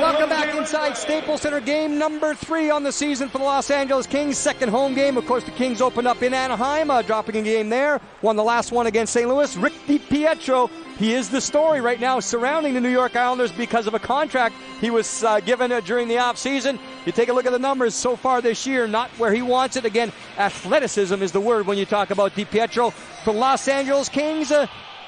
Welcome back inside Staples Center. Game number 3 on the season for the Los Angeles Kings. Second home game. Of course, the Kings opened up in Anaheim, dropping a game there. Won the last one against St. Louis. Rick DiPietro, he is the story right now surrounding the New York Islanders because of a contract he was given during the offseason. You take a look at the numbers so far this year, not where he wants it. Again, athleticism is the word when you talk about DiPietro. For Los Angeles Kings,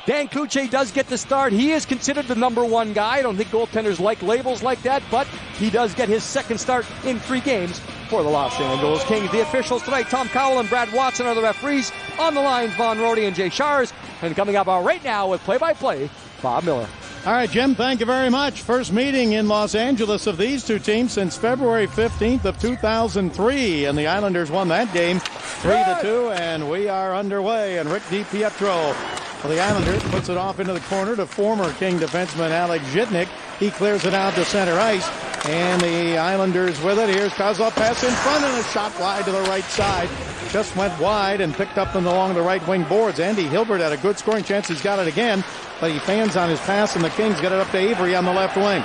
Dan Cloutier does get the start. He is considered the number 1 guy. I don't think goaltenders like labels like that, but he does get his second start in 3 games for the Los Angeles Kings. The officials tonight, Tom Cowell and Brad Watson are the referees. On the lines, Von Rode and Jay Shars. And coming up right now with play-by-play, Bob Miller. All right, Jim, thank you very much. First meeting in Los Angeles of these two teams since February 15th of 2003. And the Islanders won that game 3-2, and we are underway. And Rick DiPietro for the Islanders puts it off into the corner to former King defenseman Alex Zhitnik. He clears it out to center ice, and the Islanders with it. Here's Kozlov, pass in front, and a shot wide to the right side. Just went wide and picked up along the right wing boards. Andy Hilbert had a good scoring chance. He's got it again, but he fans on his pass, and the Kings get it up to Avery on the left wing.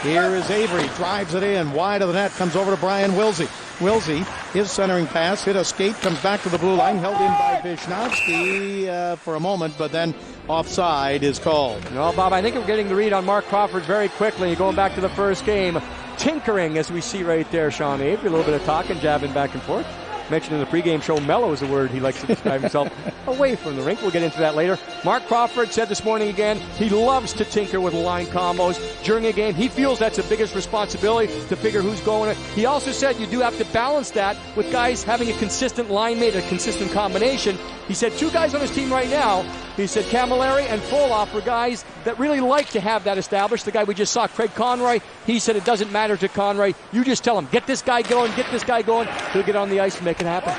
Here is Avery, drives it in, wide of the net, comes over to Brian Wilsey. Wilsey, his centering pass, hit a skate, comes back to the blue line, held in by Vishnowsky for a moment, but then offside is called. Well, Bob, I think we're getting the read on Mark Crawford very quickly. Going back to the first game, tinkering, as we see right there, Sean Avery, a little bit of talking, jabbing back and forth. Mentioned in the pregame show, mellow is a word he likes to describe himself away from the rink. We'll get into that later. Mark Crawford said this morning again, he loves to tinker with line combos during a game. He feels that's the biggest responsibility to figure who's going. He also said you do have to balance that with guys having a consistent line mate, a consistent combination. He said 2 guys on his team right now, he said Camilleri and Foloff are guys that really like to have that established. The guy we just saw, Craig Conroy, he said it doesn't matter to Conroy. You just tell him, get this guy going, he'll get on the ice and make it happen.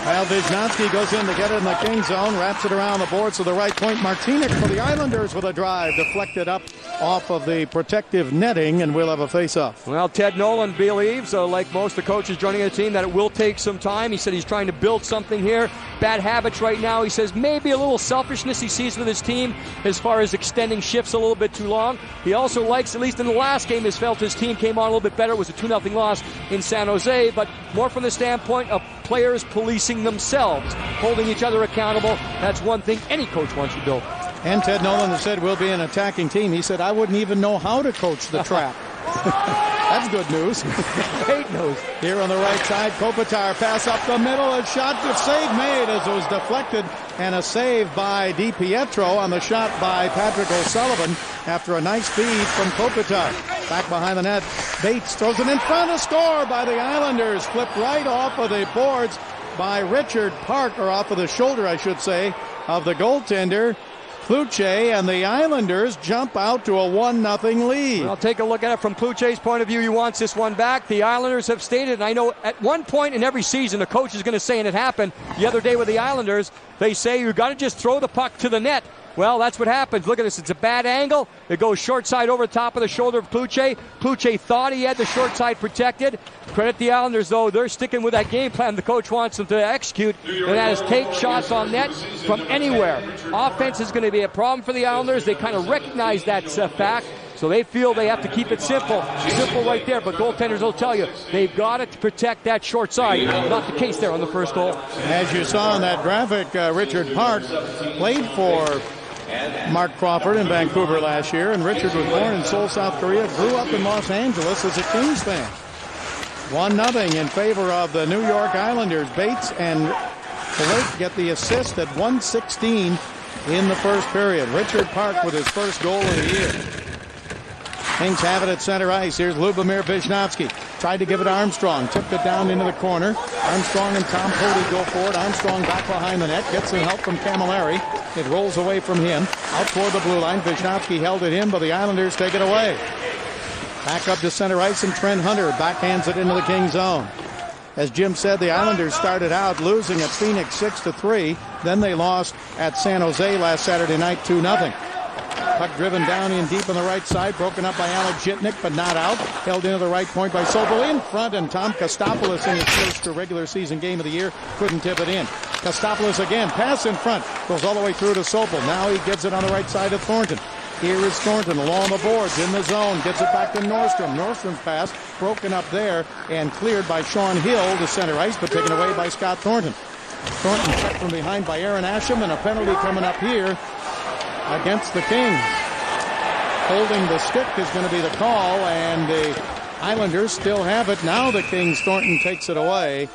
Well, Vishnowsky goes in to get it in the King zone, wraps it around the boards to the right point. Martinic for the Islanders with a drive, deflected up off of the protective netting, and we'll have a face-off. Well, Ted Nolan believes, like most of the coaches joining the team, that it will take some time. He said he's trying to build something here. Bad habits right now. He says maybe a little selfishness he sees with his team as far as extending shifts a little bit too long. He also likes, at least in the last game, has felt his team came on a little bit better. It was a 2-0 loss in San Jose, but more from the standpoint of players policing themselves, holding each other accountable. That's one thing any coach wants to build. And Ted Nolan has said we'll be an attacking team. He said, I wouldn't even know how to coach the trap. That's good news. Great news. Here on the right side, Kopitar, pass up the middle, a shot, the save made as it was deflected, and a save by DiPietro on the shot by Patrick O'Sullivan after a nice feed from Kopitar. Back behind the net, Bates throws it in front, a score by the Islanders, flipped right off of the boards by Richard Park, or off of the shoulder, I should say, of the goaltender, Cloutier, and the Islanders jump out to a 1-0 lead. Well, take a look at it from Cloutier's point of view. He wants this one back. The Islanders have stated, and I know at one point in every season, the coach is going to say, and it happened the other day with the Islanders, they say you've got to just throw the puck to the net. Well, that's what happens. Look at this. It's a bad angle. It goes short side over the top of the shoulder of Cloutier. Cloutier thought he had the short side protected. Credit the Islanders, though. They're sticking with that game plan the coach wants them to execute, and that is take shots on net from anywhere. Offense is going to be a problem for the Islanders. They kind of recognize that fact. So they feel they have to keep it simple. Simple right there, but goaltenders will tell you they've got to protect that short side. Not the case there on the first goal. As you saw in that graphic, Richard Park played for Mark Crawford in Vancouver last year, and Richard was born in Seoul, South Korea, grew up in Los Angeles as a Kings fan. 1-0 in favor of the New York Islanders. Bates and Blake get the assist at 1:16 in the first period. Richard Park with his first goal of the year. Kings have it at center ice. Here's Lubomir Vishnowsky. Tried to give it to Armstrong. Tipped it down into the corner. Armstrong and Tom Cody go for it. Armstrong back behind the net. Gets some help from Camilleri. It rolls away from him. Out toward the blue line. Vishnowsky held it in, but the Islanders take it away. Back up to center ice, and Trent Hunter backhands it into the King zone. As Jim said, the Islanders started out losing at Phoenix 6-3. Then they lost at San Jose last Saturday night 2-0. Puck driven down in deep on the right side, broken up by Alex Zhitnik, but not out. Held into the right point by Sobel in front, and Tom Kostopoulos in his first regular season game of the year couldn't tip it in. Kostopoulos again, pass in front, goes all the way through to Sobel. Now he gives it on the right side of Thornton. Here is Thornton along the boards in the zone. Gets it back to Nordstrom. Nordstrom's pass broken up there and cleared by Sean Hill to center ice, but taken away by Scott Thornton. Thornton checked from behind by Aaron Asham, and a penalty coming up here against the Kings. Holding the stick is going to be the call, and the Islanders still have it. Now the Kings, Thornton takes it away.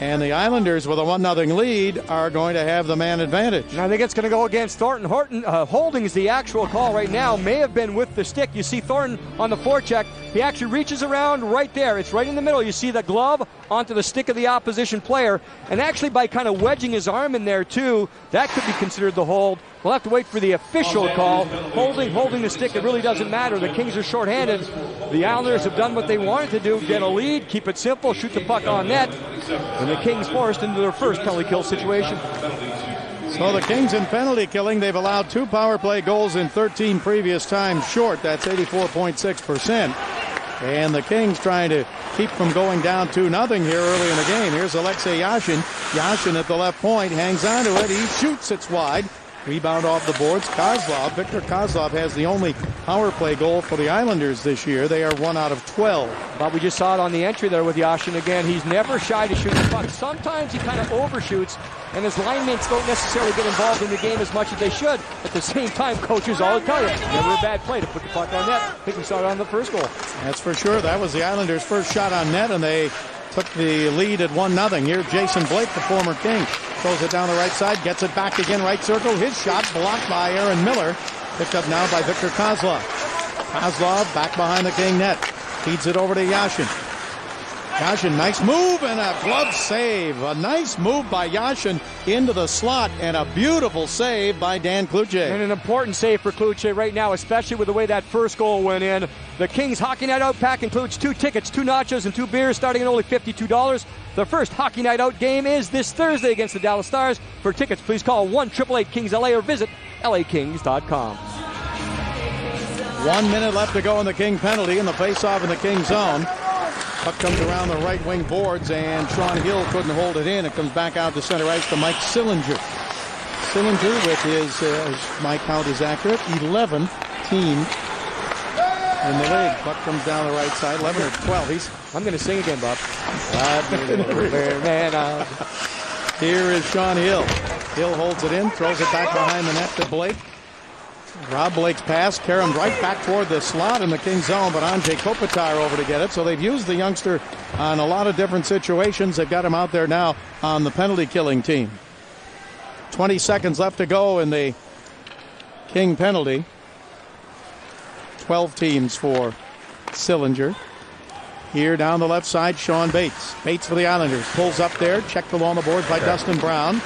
And the Islanders, with a 1-0 lead, are going to have the man advantage. And I think it's going to go against Thornton. Holding is the actual call right now. May have been with the stick. You see Thornton on the forecheck. He actually reaches around right there. It's right in the middle. You see the glove onto the stick of the opposition player. And actually by kind of wedging his arm in there too, that could be considered the hold. We'll have to wait for the official call. Holding the stick, it really doesn't matter. The Kings are shorthanded. The Islanders have done what they wanted to do, get a lead, keep it simple, shoot the puck on net. And the Kings forced into their first penalty kill situation. So the Kings in penalty killing, they've allowed 2 power play goals in 13 previous times short. That's 84.6%. And the Kings trying to keep from going down 2-0 here early in the game. Here's Alexei Yashin. Yashin at the left point, hangs onto it. He shoots, it's wide. Rebound off the boards. Kozlov, Victor Kozlov has the only power play goal for the Islanders this year. They are 1 out of 12. But we just saw it on the entry there with Yashin again. He's never shy to shoot the puck. Sometimes he kind of overshoots, and his line mates don't necessarily get involved in the game as much as they should. At the same time, coaches always tell you, never a bad play to put the puck on net. I think we saw it on the first goal. That's for sure. That was the Islanders' first shot on net, and they took the lead at 1-0. Here, Jason Blake, the former King, throws it down the right side, gets it back again, right circle. His shot blocked by Aaron Miller. Picked up now by Victor Kozlov. Kozlov back behind the King net. Feeds it over to Yashin. Yashin, nice move and a glove save. A nice move by Yashin into the slot and a beautiful save by Dan Cloutier. And an important save for Cloutier right now, especially with the way that first goal went in. The Kings Hockey Night Out pack includes 2 tickets, 2 nachos, and 2 beers starting at only $52. The first Hockey Night Out game is this Thursday against the Dallas Stars. For tickets, please call 1-888-KINGS-LA or visit lakings.com. 1 minute left to go in the King penalty in the face-off in the King zone. Puck comes around the right wing boards, and Sean Hill couldn't hold it in. It comes back out to center ice to Mike Sillinger. Sillinger, with his, as my count is accurate, 11th team in the league. Puck comes down the right side, 11 or 12. I'm going to sing again, Bob. Here is Sean Hill. Hill holds it in, throws it back behind the net to Blake. Rob Blake's pass carried him right back toward the slot in the King zone, but Andrei Kopitar over to get it. So they've used the youngster on a lot of different situations. They've got him out there now on the penalty killing team. 20 seconds left to go in the King penalty. 12 teams for Sillinger. Here down the left side, Sean Bates. Bates for the Islanders. Pulls up there, checked along the boards by Dustin Brown.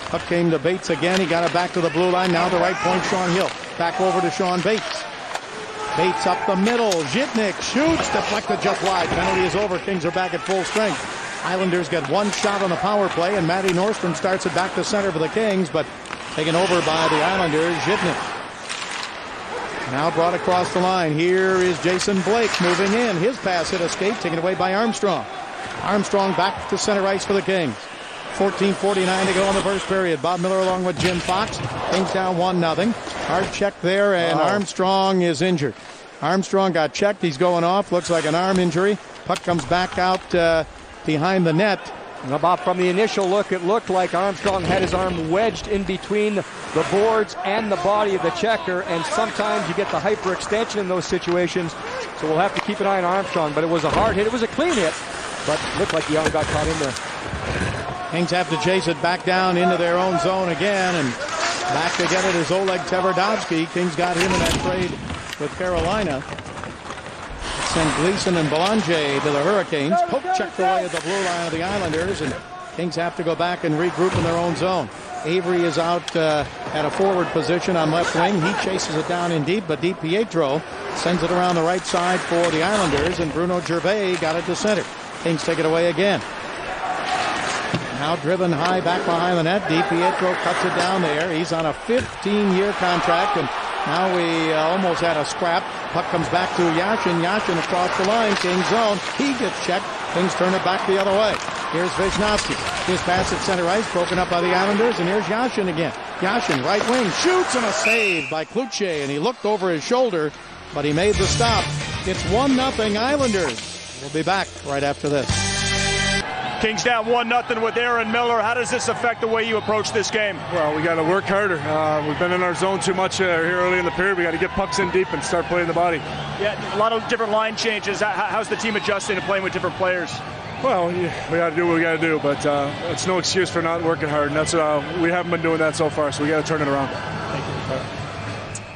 Puck came to Bates again. He got it back to the blue line. Now the right point, Sean Hill. Back over to Sean Bates. Bates up the middle. Zhitnik shoots. Deflected just wide. Penalty is over. Kings are back at full strength. Islanders get 1 shot on the power play, and Matty Nordstrom starts it back to center for the Kings, but taken over by the Islanders. Zhitnik now brought across the line. Here is Jason Blake moving in. His pass hit a skate, taken away by Armstrong. Armstrong back to center ice for the Kings. 14:49 to go in the first period. Bob Miller along with Jim Fox. Kings down 1-0. Hard check there, and Armstrong is injured. Armstrong got checked. He's going off. Looks like an arm injury. Puck comes back out behind the net. Now, Bob, from the initial look, it looked like Armstrong had his arm wedged in between the boards and the body of the checker, and sometimes you get the hyperextension in those situations. So we'll have to keep an eye on Armstrong. But it was a hard hit. It was a clean hit, but it looked like the arm got caught in there. Kings have to chase it back down into their own zone again, and back to get it is Oleg Tverdovsky. Kings got him in that trade with Carolina. Send Gleason and Belanger to the Hurricanes. Poke checked away at the blue line of the Islanders, and Kings have to go back and regroup in their own zone. Avery is out at a forward position on left wing. He chases it down in deep, but DiPietro sends it around the right side for the Islanders, and Bruno Gervais got it to center. Kings take it away again. Now driven high back behind the net. DiPietro cuts it down there. He's on a 15-year contract, and now we almost had a scrap. Puck comes back to Yashin. Yashin across the line. Kings zone. He gets checked. Kings turn it back the other way. Here's Vishnowsky. His pass at center ice, broken up by the Islanders, and here's Yashin again. Yashin, right wing, shoots, and a save by Cloutier, and he looked over his shoulder, but he made the stop. It's 1-0 Islanders. We'll be back right after this. Kings down 1-0 with Aaron Miller. How does this affect the way you approach this game? Well, we got to work harder. We've been in our zone too much here early in the period. We got to get pucks in deep and start playing the body. Yeah, a lot of different line changes. How's the team adjusting to playing with different players? Well, we got to do what we got to do, but it's no excuse for not working hard. And that's we haven't been doing that so far, so we got to turn it around. Thank you.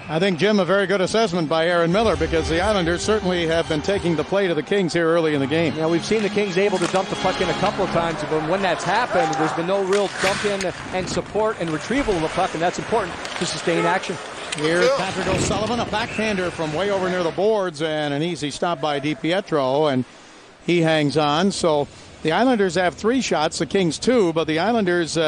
I think, Jim, a very good assessment by Aaron Miller, because the Islanders certainly have been taking the play to the Kings here early in the game. Yeah, we've seen the Kings able to dump the puck in a couple of times, but when that's happened, there's been no real dump in and support and retrieval of the puck, and that's important to sustain action. Here's Patrick O'Sullivan, a backhander from way over near the boards, and an easy stop by DiPietro, and he hangs on. So the Islanders have 3 shots, the Kings 2, but the Islanders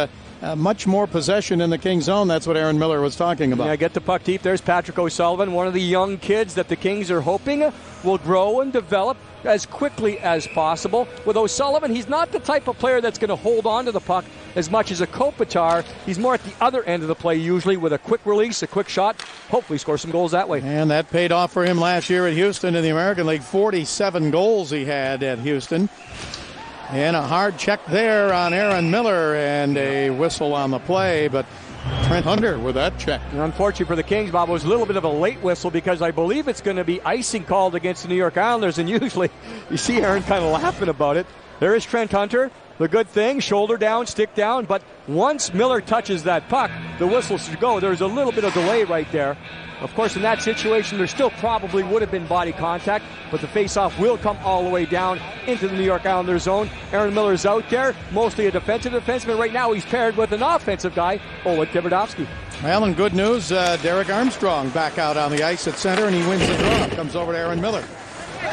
much more possession in the Kings zone. That's what Aaron Miller was talking about. Yeah, get the puck deep. There's Patrick O'Sullivan, one of the young kids that the Kings are hoping will grow and develop as quickly as possible. With O'Sullivan, he's not the type of player that's going to hold on to the puck as much as a Kopitar. He's more at the other end of the play usually, with a quick release, a quick shot. Hopefully score some goals that way. And that paid off for him last year at Houston in the American League. 47 goals he had at Houston. And a hard check there on Aaron Miller, and a whistle on the play, but Trent Hunter with that check. And unfortunately for the Kings, Bob, it was a little bit of a late whistle, because I believe it's going to be icing called against the New York Islanders, and usually you see Aaron kind of laughing about it. There is Trent Hunter. The good thing, shoulder down, stick down, but once Miller touches that puck, the whistle should go. There's a little bit of delay right there. Of course, in that situation, there still probably would have been body contact, but the faceoff will come all the way down into the New York Islanders zone. Aaron Miller's out there, mostly a defensive defenseman. Right now, he's paired with an offensive guy, Oleg Tverdovsky. Well, and good news, Derek Armstrong back out on the ice at center, and he wins the draw. Comes over to Aaron Miller.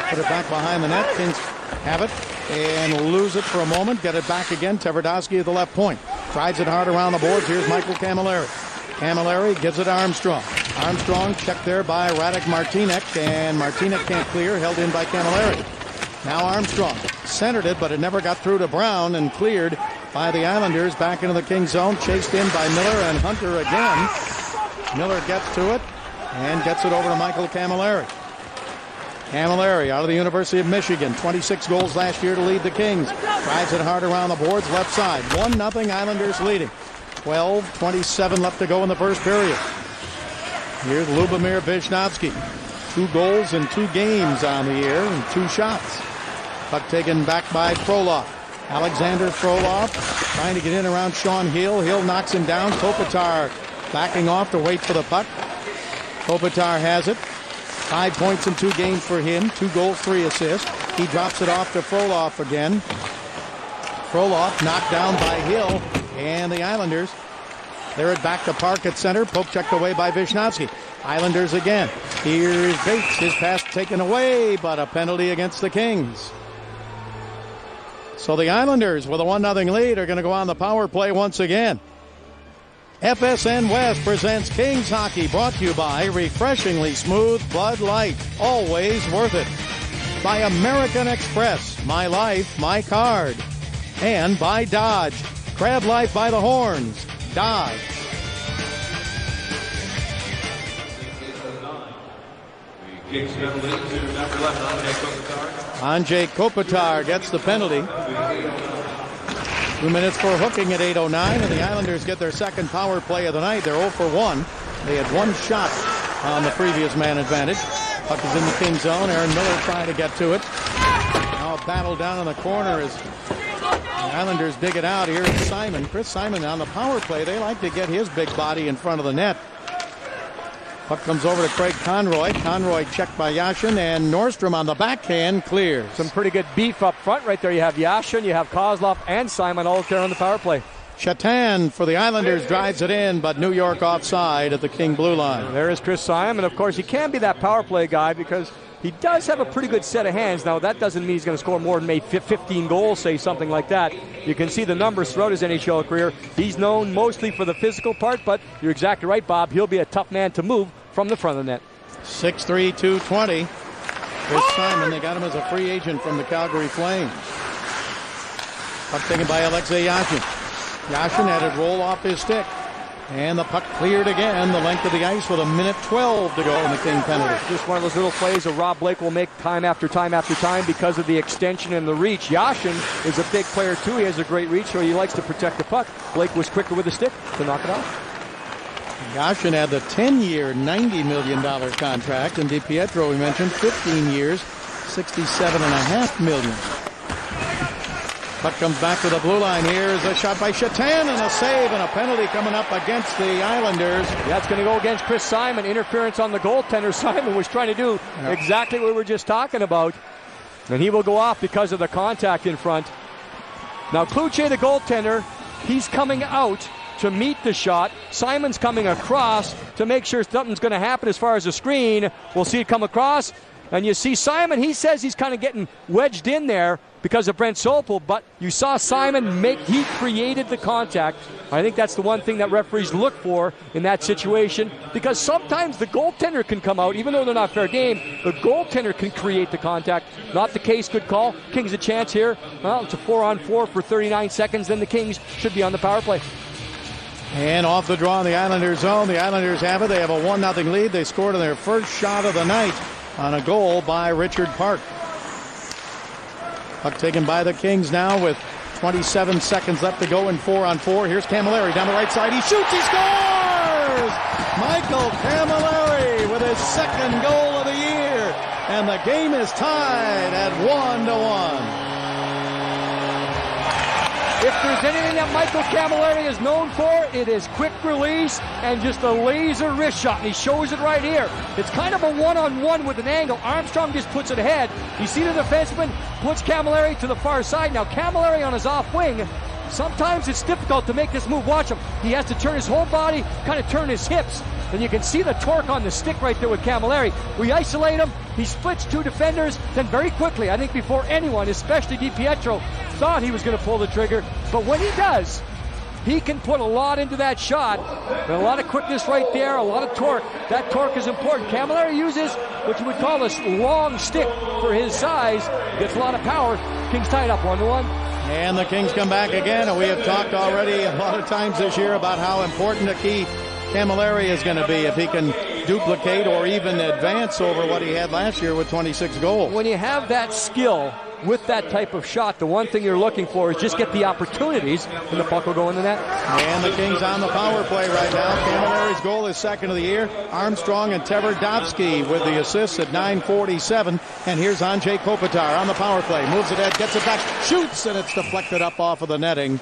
Put it back behind the net. Kings have it and lose it for a moment. Get it back again. Tverdovsky at the left point. Drives it hard around the boards. Here's Michael Camilleri. Camilleri gives it to Armstrong. Armstrong checked there by Radek Martinek, and Martinek can't clear, held in by Camilleri. Now Armstrong centered it, but it never got through to Brown, and cleared by the Islanders back into the Kings zone, chased in by Miller and Hunter again. Miller gets to it and gets it over to Michael Camilleri. Camilleri out of the University of Michigan, 26 goals last year to lead the Kings. Drives it hard around the boards, left side. 1-0 Islanders leading. 12:27 left to go in the first period. Here's Lubomir Vishnowsky. 2 goals in 2 games on the year and 2 shots. Puck taken back by Frolov. Alexander Frolov trying to get in around Sean Hill. Hill knocks him down. Kopitar backing off to wait for the puck. Kopitar has it. 5 points in 2 games for him. 2 goals, 3 assists. He drops it off to Frolov again. Frolov knocked down by Hill. And the Islanders, they're at back to Park at center. Poke checked away by Vishnowsky. Islanders again. Here's Bates. His pass taken away, but a penalty against the Kings. So the Islanders, with a 1-0 lead, are going to go on the power play once again. FSN West presents Kings Hockey, brought to you by refreshingly smooth Bud Light. Always worth it. By American Express, my life, my card. And by Dodge. Crab life by the horns. Dodge. Kings penalty to number 11, Anze Kopitar gets the penalty. 2 minutes for hooking at 8:09, and the Islanders get their second power play of the night. They're 0 for 1. They had 1 shot on the previous man advantage. Puck is in the Kings zone. Aaron Miller trying to get to it. Now a battle down in the corner as the Islanders dig it out. Here is Simon. Chris Simon on the power play. They like to get his big body in front of the net. Puck comes over to Craig Conroy. Conroy checked by Yashin, and Nordstrom on the backhand clears. Some pretty good beef up front right there. You have Yashin, you have Kozlov, and Simon all there on the power play. Chatan for the Islanders drives it in, but New York offside at the King blue line. There is Chris Simon. Of course, he can be that power play guy because he does have a pretty good set of hands. Now, that doesn't mean he's going to score more than maybe 15 goals, say something like that. You can see the numbers throughout his NHL career. He's known mostly for the physical part, but you're exactly right, Bob. He'll be a tough man to move from the front of the net. 6'3", 220. Chris Simon, they got him as a free agent from the Calgary Flames. Puck taken by Alexei Yashin. Yashin had it roll off his stick. And the puck cleared again, the length of the ice with 1:12 to go in the King penalty. Just one of those little plays that Rob Blake will make time after time after time because of the extension and the reach. Yashin is a big player too. He has a great reach, so he likes to protect the puck. Blake was quicker with the stick to knock it off. Yashin had the 10-year, $90 million contract, and DiPietro, we mentioned, 15 years, $67.5 million. Puck comes back to the blue line. Here's a shot by Shatan and a save and a penalty coming up against the Islanders. Yeah, it's going to go against Chris Simon. Interference on the goaltender. Simon was trying to do exactly what we were just talking about. And he will go off because of the contact in front. Now, Cloutier, the goaltender, he's coming out to meet the shot. Simon's coming across to make sure something's going to happen as far as the screen. We'll see it come across. And you see Simon, he says he's kind of getting wedged in there because of Brent Sopel, but you saw Simon he created the contact. I think that's the one thing that referees look for in that situation, because sometimes the goaltender can come out, even though they're not fair game, the goaltender can create the contact. Not the case, good call. Kings a chance here. Well, it's a 4-on-4 for 39 seconds, then the Kings should be on the power play. And off the draw in the Islanders zone. The Islanders have it. They have a 1-0 lead. They scored on their first shot of the night on a goal by Richard Park. Puck taken by the Kings now with 27 seconds left to go in 4-on-4. Here's Camilleri down the right side. He shoots, he scores! Michael Camilleri with his second goal of the year. And the game is tied at 1-1. If there's anything that Michael Camilleri is known for, it is quick release and just a laser wrist shot. And he shows it right here. It's kind of a one-on-one with an angle. Armstrong just puts it ahead. You see the defenseman puts Camilleri to the far side. Now Camilleri on his off wing, sometimes it's difficult to make this move. Watch him. He has to turn his whole body, kind of turn his hips. And you can see the torque on the stick right there with Camilleri. We isolate him. He splits two defenders. Then very quickly, I think before anyone, especially DiPietro, thought he was going to pull the trigger. But when he does, he can put a lot into that shot. And a lot of quickness right there, a lot of torque. That torque is important. Camilleri uses what you would call a long stick for his size. Gets a lot of power. Kings tied up 1-1. And the Kings come back again. And we have talked already a lot of times this year about how important a key Camilleri is going to be if he can duplicate or even advance over what he had last year with 26 goals. When you have that skill with that type of shot, the one thing you're looking for is just get the opportunities, and the puck will go in the net. And the Kings on the power play right now. Camilleri's goal is second of the year. Armstrong and Tverdovsky with the assists at 9:47. And here's Andrei Kopitar on the power play. Moves it ahead, gets it back, shoots, and it's deflected up off of the netting.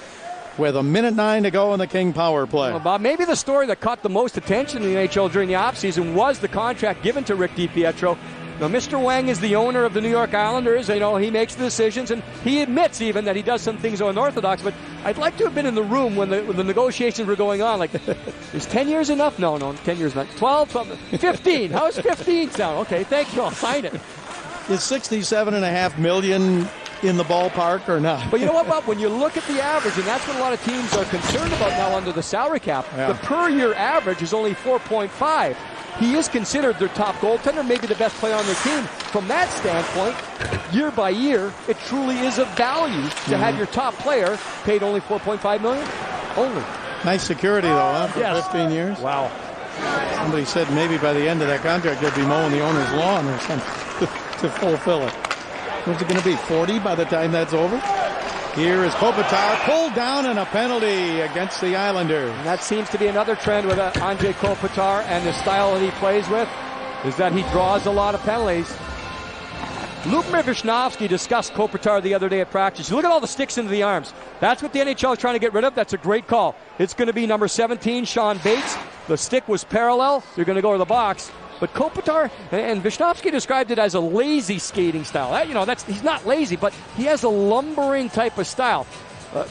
With 1:09 to go in the King power play. Well, Bob, maybe the story that caught the most attention in the NHL during the offseason was the contract given to Rick DiPietro. Now, Mr. Wang is the owner of the New York Islanders. You know, he makes the decisions, and he admits even that he does some things unorthodox. But I'd like to have been in the room when the negotiations were going on. Like, is 10 years enough? No, 10 years not. 12, 15. How's 15 sound? Okay, thank you. I'll sign it. Is $67.5 million in the ballpark or not? But you know what, Bob? When you look at the average, and that's what a lot of teams are concerned about now under the salary cap, the per-year average is only 4.5. He is considered their top goaltender, maybe the best player on their team. From that standpoint, year by year, it truly is of value to have your top player paid only $4.5 million. Only. Nice security, though, huh? For Yes. 15 years. Wow. Somebody said maybe by the end of that contract they'd be mowing the owner's lawn or something to fulfill it. What's it going to be, 40 by the time that's over? Here is Kopitar pulled down and a penalty against the Islanders. And that seems to be another trend with Andrei Kopitar and the style that he plays with, is that he draws a lot of penalties. Lubomir Visnovsky discussed Kopitar the other day at practice. Look at all the sticks into the arms. That's what the NHL is trying to get rid of. That's a great call. It's going to be number 17, Sean Bates. The stick was parallel. They're going to go to the box. But Kopitar and Visnovsky described it as a lazy skating style. He's not lazy, but he has a lumbering type of style.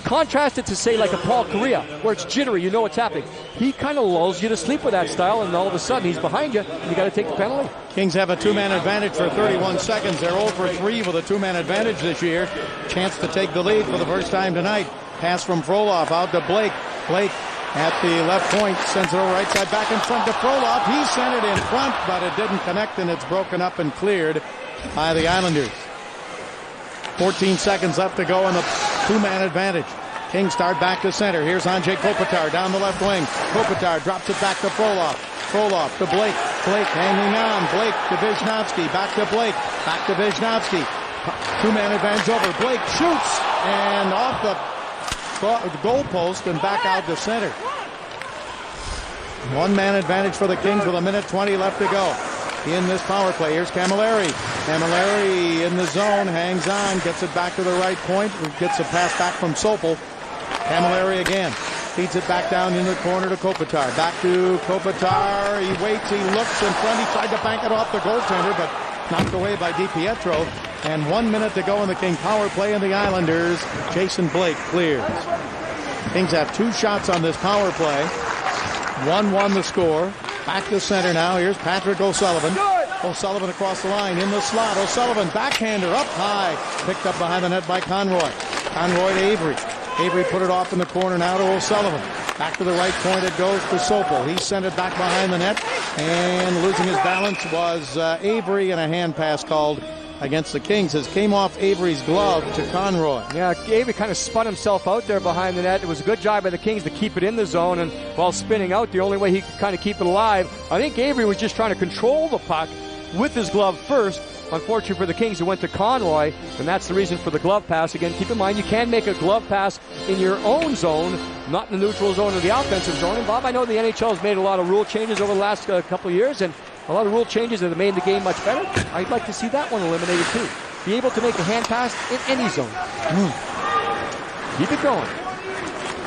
Contrast it to, say, like a Paul Kariya, where it's jittery, you know what's happening. He kind of lulls you to sleep with that style, and all of a sudden he's behind you, and you got to take the penalty. Kings have a two-man advantage for 31 seconds. They're 0 for 3 with a two-man advantage this year. Chance to take the lead for the first time tonight. Pass from Frolov out to Blake. Blake at the left point, sends it over right side, back in front to Frolov. He sent it in front, but it didn't connect, and it's broken up and cleared by the Islanders. 14 seconds left to go in the Two-man advantage. Kings start back to center. Here's Andrei Kopitar down the left wing. Kopitar drops it back to Frolov. Frolov to Blake. Blake hanging on. Blake to Vishnevsky. Back to Blake. Back to Vishnevsky. Two-man advantage over. Blake shoots and off the goal post and back out to center. One-man advantage for the Kings with 1:20 left to go in this power play. Here's Camilleri. Camilleri in the zone, hangs on, gets it back to the right point, gets a pass back from Sopel. Camilleri again, feeds it back down in the corner to Kopitar. Back to Kopitar, he waits, he looks in front, he tried to bank it off the goaltender, but knocked away by DiPietro. And 1 minute to go in the King power play, and the Islanders, Jason Blake clears. Kings have 2 shots on this power play. 1-1 the score. Back to center now. Here's Patrick O'Sullivan. O'Sullivan across the line in the slot. O'Sullivan backhander up high. Picked up behind the net by Conroy. Conroy to Avery. Avery put it off in the corner now to O'Sullivan. Back to the right point it goes to Sopel. He sent it back behind the net. And losing his balance was Avery, and a hand pass called against the Kings as came off Avery's glove to Conroy. Yeah, Avery kind of spun himself out there behind the net. It was a good job by the Kings to keep it in the zone, and while spinning out, the only way he could kind of keep it alive. I think Avery was just trying to control the puck with his glove first. Unfortunately for the Kings, it went to Conroy, and that's the reason for the glove pass. Again, keep in mind, you can make a glove pass in your own zone, not in the neutral zone or the offensive zone. And Bob, I know the NHL has made a lot of rule changes over the last couple of years, and a lot of rule changes that have made the game much better. I'd like to see that one eliminated too. Be able to make a hand pass in any zone. Keep it going.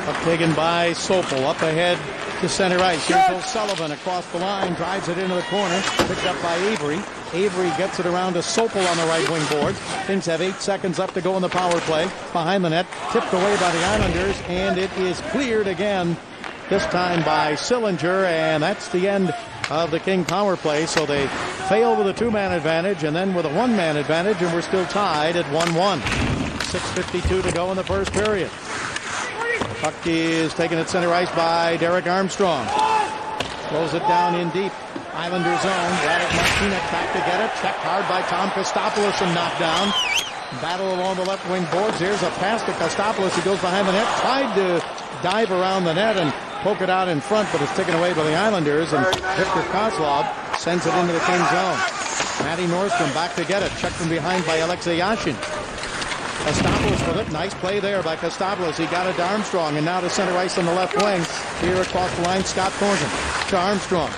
Up taken by Sopel. Up ahead to center ice. Here's O'Sullivan across the line. Drives it into the corner. Picked up by Avery. Avery gets it around to Sopel on the right wing boards. Kings have 8 seconds left to go in the power play. Behind the net. Tipped away by the Islanders. And it is cleared again. This time by Sillinger. And that's the end of the King power play. So they fail with a 2-man advantage and then with a 1-man advantage, and we're still tied at 1-1. 6:52 to go in the first period. Puck is taken at center ice by Derek Armstrong. Throws it down in deep. Islander zone. Radek Martinek back to get it. Checked hard by Tom Kostopoulos and knocked down. Battle along the left wing boards. Here's a pass to Kostopoulos. He goes behind the net. Tried to dive around the net and poke it out in front, but it's taken away by the Islanders, and Victor Kozlov sends it into the King zone. Matty Nordstrom back to get it. Checked from behind by Alexei Yashin. Kostopoulos with it. Nice play there by Kostopoulos. He got it to Armstrong, and now to center ice on the left wing. Here across the line, Scott Thornton to Armstrong.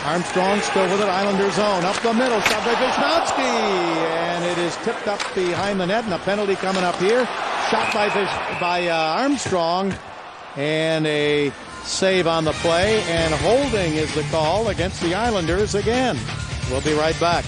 Armstrong still with it. Islander zone. Up the middle. Shot by Vishnevsky. And it is tipped up behind the net, and a penalty coming up here. Shot by Armstrong. And a save on the play, and holding is the call against the Islanders again. We'll be right back.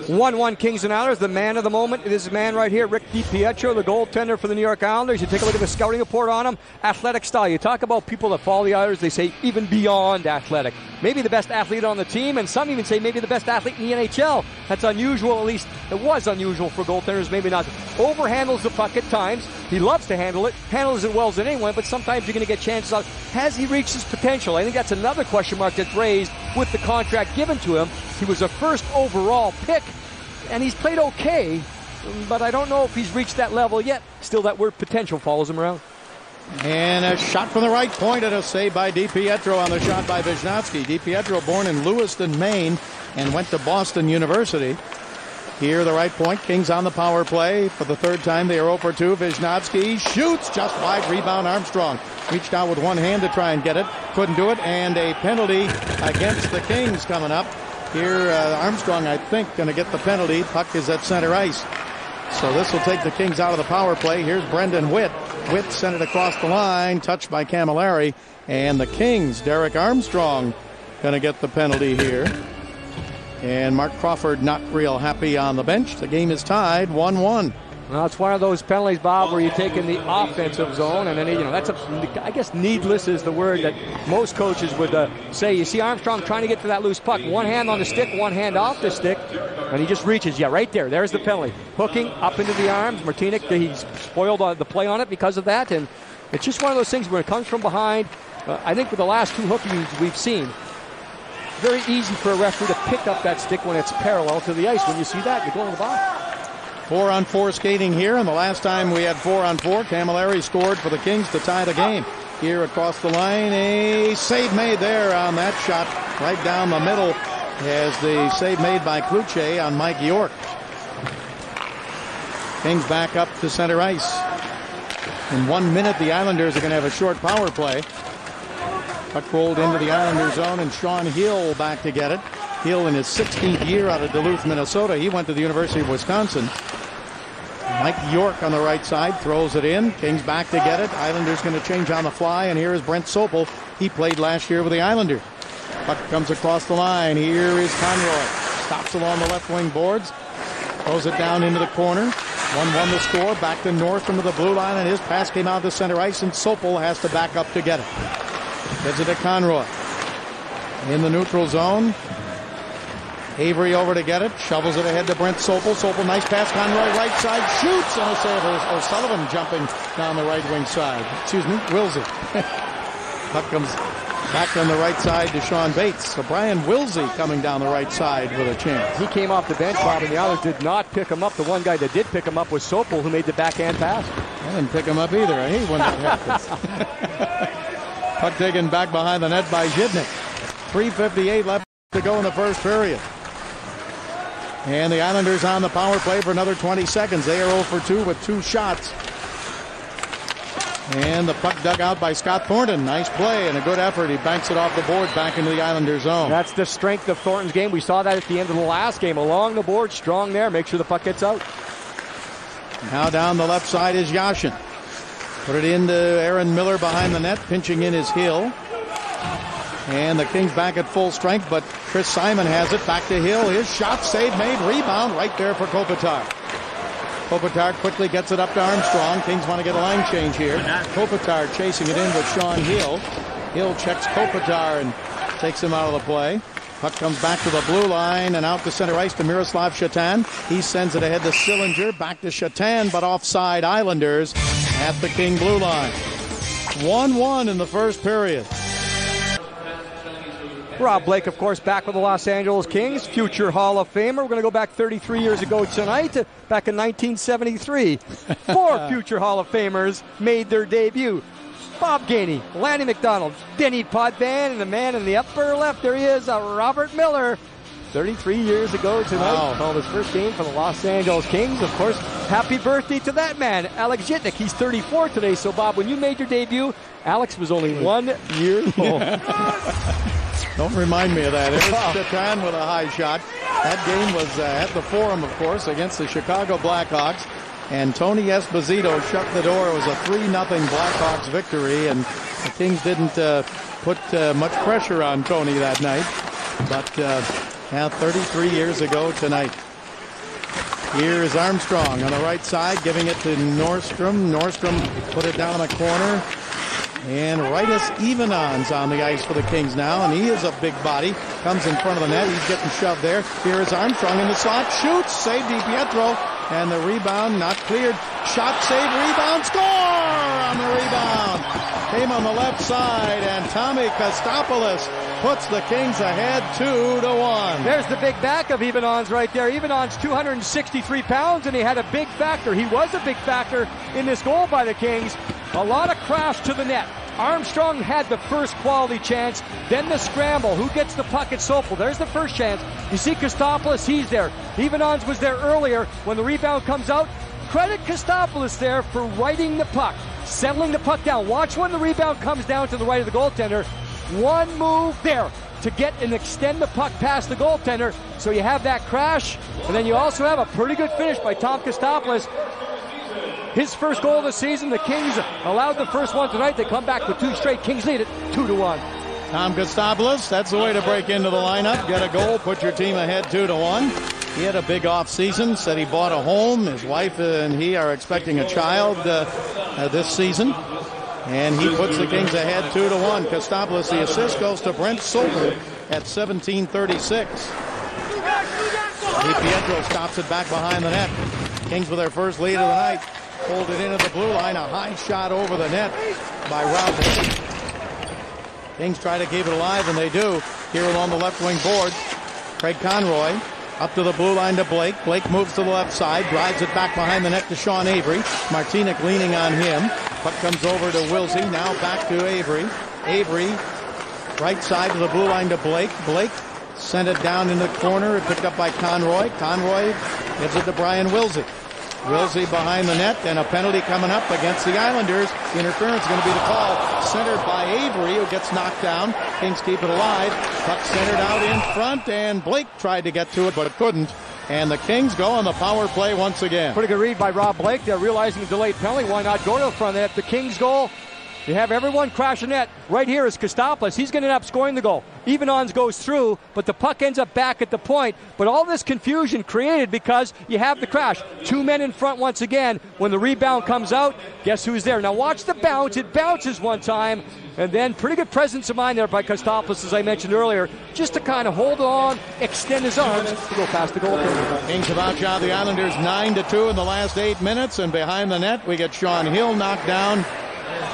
1-1 Kings and Islanders. The man of the moment, this man right here, Rick DiPietro, the goaltender for the New York Islanders. You take a look at the scouting report on him. Athletic style. You talk about people that follow the Islanders, they say even beyond athletic. Maybe the best athlete on the team, and some even say maybe the best athlete in the NHL. That's unusual, at least it was unusual for goaltenders, maybe not. Overhandles the puck at times. He loves to handle it, handles it well as anyone, but sometimes you're going to get chances on. Has he reached his potential? I think that's another question mark that's raised with the contract given to him. He was a first overall pick, and he's played okay, but I don't know if he's reached that level yet. Still, that word potential follows him around. And a shot from the right point, and a save by DiPietro on the shot by Vishnevsky. DiPietro born in Lewiston, Maine, and went to Boston University. Here, the right point. Kings on the power play. For the third time, they are 0 for 2. Vishnevsky shoots just wide. Rebound Armstrong. Reached out with one hand to try and get it. Couldn't do it. And a penalty against the Kings coming up. Here, Armstrong, I think, going to get the penalty. Puck is at center ice. So this will take the Kings out of the power play. Here's Brendan Witt. Witt sent it across the line. Touched by Camilleri. And the Kings, Derek Armstrong, going to get the penalty here. And Mark Crawford not real happy on the bench. The game is tied 1-1. Well, it's one of those penalties, Bob, where you take in the offensive zone, and then, that's I guess needless is the word that most coaches would say. You see Armstrong trying to get to that loose puck. One hand on the stick, one hand off the stick, and he just reaches. Yeah, right there. There's the penalty. Hooking up into the arms. Martinek, he's spoiled the play on it because of that, and it's just one of those things where it comes from behind. I think with the last 2 hookies we've seen, very easy for a referee to pick up that stick when it's parallel to the ice. When you see that, you go in the box. 4-on-4 skating here, and the last time we had 4-on-4, Camilleri scored for the Kings to tie the game. Here across the line, a save made there on that shot right down the middle as the save made by Cloutier on Mike York. Kings back up to center ice. In 1 minute, the Islanders are going to have a short power play. Puck rolled into the Islander zone, and Sean Hill back to get it. Hill in his 16th year out of Duluth, Minnesota. He went to the University of Wisconsin. Mike York on the right side throws it in. Kings back to get it. Islanders going to change on the fly, and here is Brent Sopel. He played last year with the Islanders. Puck comes across the line. Here is Conroy. Stops along the left wing boards. Throws it down into the corner. 1-1 the score. Back to Nordstrom to the blue line, and his pass came out to center ice, and Sopel has to back up to get it. Gives it to Conroy. In the neutral zone. Avery over to get it. Shovels it ahead to Brent Sopel. Sopel, nice pass. Conroy right side. Shoots on a save. O'Sullivan jumping down the right wing side. Excuse me, Wilsey. Puck comes back on the right side to Sean Bates. So Brian Wilsey coming down the right side with a chance. He came off the bench, Bob, and the Islanders did not pick him up. The one guy that did pick him up was Sopel, who made the backhand pass. I didn't pick him up either. I hate when that happens. Puck taken back behind the net by Zhidnik. 3:58 left to go in the first period. And the Islanders on the power play for another 20 seconds. They are 0 for 2 with 2 shots. And the puck dug out by Scott Thornton. Nice play and a good effort. He banks it off the board back into the Islanders zone. That's the strength of Thornton's game. We saw that at the end of the last game. Along the board, strong there. Make sure the puck gets out. Now down the left side is Yashin. Put it into Aaron Miller behind the net. Pinching in is Hill. And the Kings back at full strength, but Chris Simon has it. Back to Hill. His shot, save made, rebound right there for Kopitar. Kopitar quickly gets it up to Armstrong. Kings want to get a line change here. Kopitar chasing it in with Sean Hill. Hill checks Kopitar and takes him out of the play. Puck comes back to the blue line and out to center ice to Miroslav Shatan. He sends it ahead to Sillinger. Back to Shatan, but offside Islanders at the King blue line. 1-1 in the first period. Rob Blake, of course, back with the Los Angeles Kings, future Hall of Famer. We're going to go back 33 years ago tonight, back in 1973. 4 future Hall of Famers made their debut. Bob Gainey, Lanny McDonald, Denny Potvin, and the man in the upper left, there he is, Robert Miller. 33 years ago tonight, wow. Called his first game for the Los Angeles Kings. Of course, happy birthday to that man, Alex Zhidnik. He's 34 today. So, Bob, when you made your debut, Alex was only 1 year old. Don't remind me of that. It was Shatan with a high shot. That game was at the Forum, of course, against the Chicago Blackhawks. And Tony Esposito shut the door. It was a 3-0 Blackhawks victory. And the Kings didn't put much pressure on Tony that night. But 33 years ago tonight. Here is Armstrong on the right side, giving it to Nordstrom. Nordstrom put it down in the corner. And Rightus Evenons on the ice for the Kings now, and he is a big body. Comes in front of the net. He's getting shoved there. Here is Armstrong in the slot. Shoots. Save DiPietro. And the rebound not cleared. Shot, save, rebound, score on the rebound. Came on the left side, and Tommy Kostopoulos puts the Kings ahead 2-1. There's the big back of Evenons right there. Evenons 263 pounds, and he had a big factor. He was a big factor in this goal by the Kings. A lot of crash to the net. Armstrong had the first quality chance, then the scramble. Who gets the puck at Sopel? There's the first chance. You see Kostopoulos, he's there. Evenons was there earlier. When the rebound comes out, credit Kostopoulos there for righting the puck, settling the puck down. Watch when the rebound comes down to the right of the goaltender. One move there to get and extend the puck past the goaltender. So you have that crash, and then you also have a pretty good finish by Tom Kostopoulos. His first goal of the season. The Kings allowed the first one tonight. They come back with 2 straight. Kings lead it 2-1. Tom Kostopoulos, that's the way to break into the lineup. Get a goal, put your team ahead 2-1. He had a big off season, said he bought a home. His wife and he are expecting a child this season. And he puts the Kings ahead 2-1. Kostopoulos, the assist goes to Brent Sopel at 17:36. DiPietro stops it back behind the net. Kings with their first lead of the night. Hold it into the blue line. A high shot over the net by Rob Blake. Kings try to keep it alive, and they do. here along the left wing board. Craig Conroy up to the blue line to Blake. Blake moves to the left side, drives it back behind the net to Sean Avery. Martinic leaning on him. Puck comes over to Wilsey, now back to Avery. Avery, right side to the blue line to Blake. Blake sent it down in the corner, picked up by Conroy. Conroy gives it to Brian Wilsey. Wilsey behind the net, and a penalty coming up against the Islanders. The interference going to be the call. Centered by Avery, who gets knocked down. Kings keep it alive. Puck centered out in front, and Blake tried to get to it, but couldn't. And the Kings go on the power play once again. Pretty good read by Rob Blake. They're realizing the delayed penalty. Why not go to the front of the net? The Kings goal. You have everyone crash the net. Right here is Kostopoulos. He's going to end up scoring the goal. Evenons goes through, but the puck ends up back at the point. But all this confusion created because you have the crash. Two men in front once again. When the rebound comes out, guess who's there? Now watch the bounce. It bounces one time. And then pretty good presence of mind there by Kostopoulos, as I mentioned earlier, just to kind of hold on, extend his arms to go past the goalkeeper. Kings have outshot the Islanders 9-2 in the last 8 minutes. And behind the net, we get Sean Hill knocked down.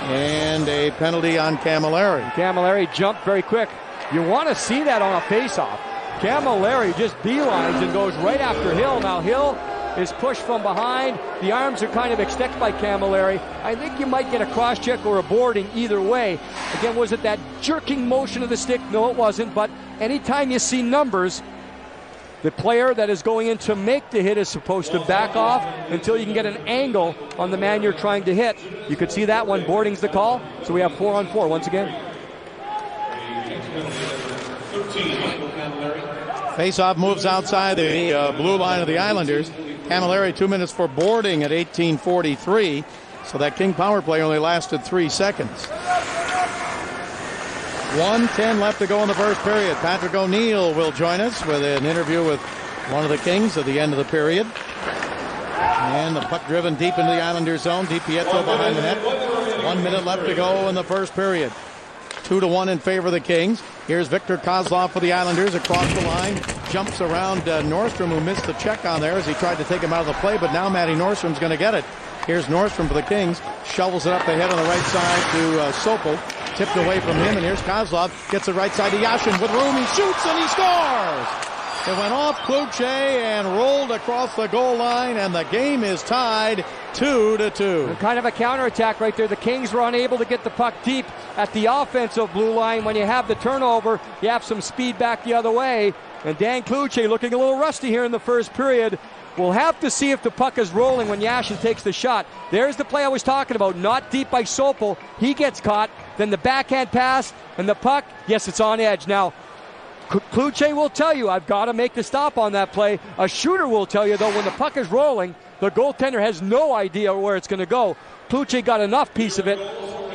And a penalty on Camilleri. Camilleri jumped very quick. You want to see that on a face-off. Camilleri just beelines and goes right after Hill. Now Hill is pushed from behind. The arms are kind of extended by Camilleri. I think you might get a cross-check or a boarding either way. Again, was it that jerking motion of the stick? No, it wasn't. But anytime you see numbers, the player that is going in to make the hit is supposed to back off until you can get an angle on the man you're trying to hit. You could see that one. Boarding's the call. So we have 4-on-4 once again. Face-off moves outside the blue line of the Islanders. Camilleri 2 minutes for boarding at 18:43. So that King power play only lasted 3 seconds. 1:10 left to go in the first period. Patrick O'Neill will join us with an interview with one of the Kings at the end of the period. And the puck driven deep into the Islanders zone. DiPietro behind the net. 1 minute left to go in the first period. 2-1 in favor of the Kings. Here's Victor Kozlov for the Islanders across the line. Jumps around Nordstrom, who missed the check on there as he tried to take him out of the play, but now Matty Nordstrom's going to get it. Here's Nordstrom for the Kings. Shovels it up ahead on the right side to Sopel. Tipped away from him, and here's Kozlov. Gets it right side to Yashin with room. He shoots, and he scores! It went off Cloutier and rolled across the goal line, and the game is tied 2-2. And kind of a counterattack right there. The Kings were unable to get the puck deep at the offensive blue line. When you have the turnover, you have some speed back the other way. And Dan Cloutier looking a little rusty here in the first period. We'll have to see if the puck is rolling when Yashin takes the shot. There's the play I was talking about. Not deep by Sopel. He gets caught. Then the backhand pass and the puck. Yes, it's on edge. Now, Cloutier will tell you, I've got to make the stop on that play. A shooter will tell you, though, when the puck is rolling, the goaltender has no idea where it's going to go. Cloutier got enough piece of it.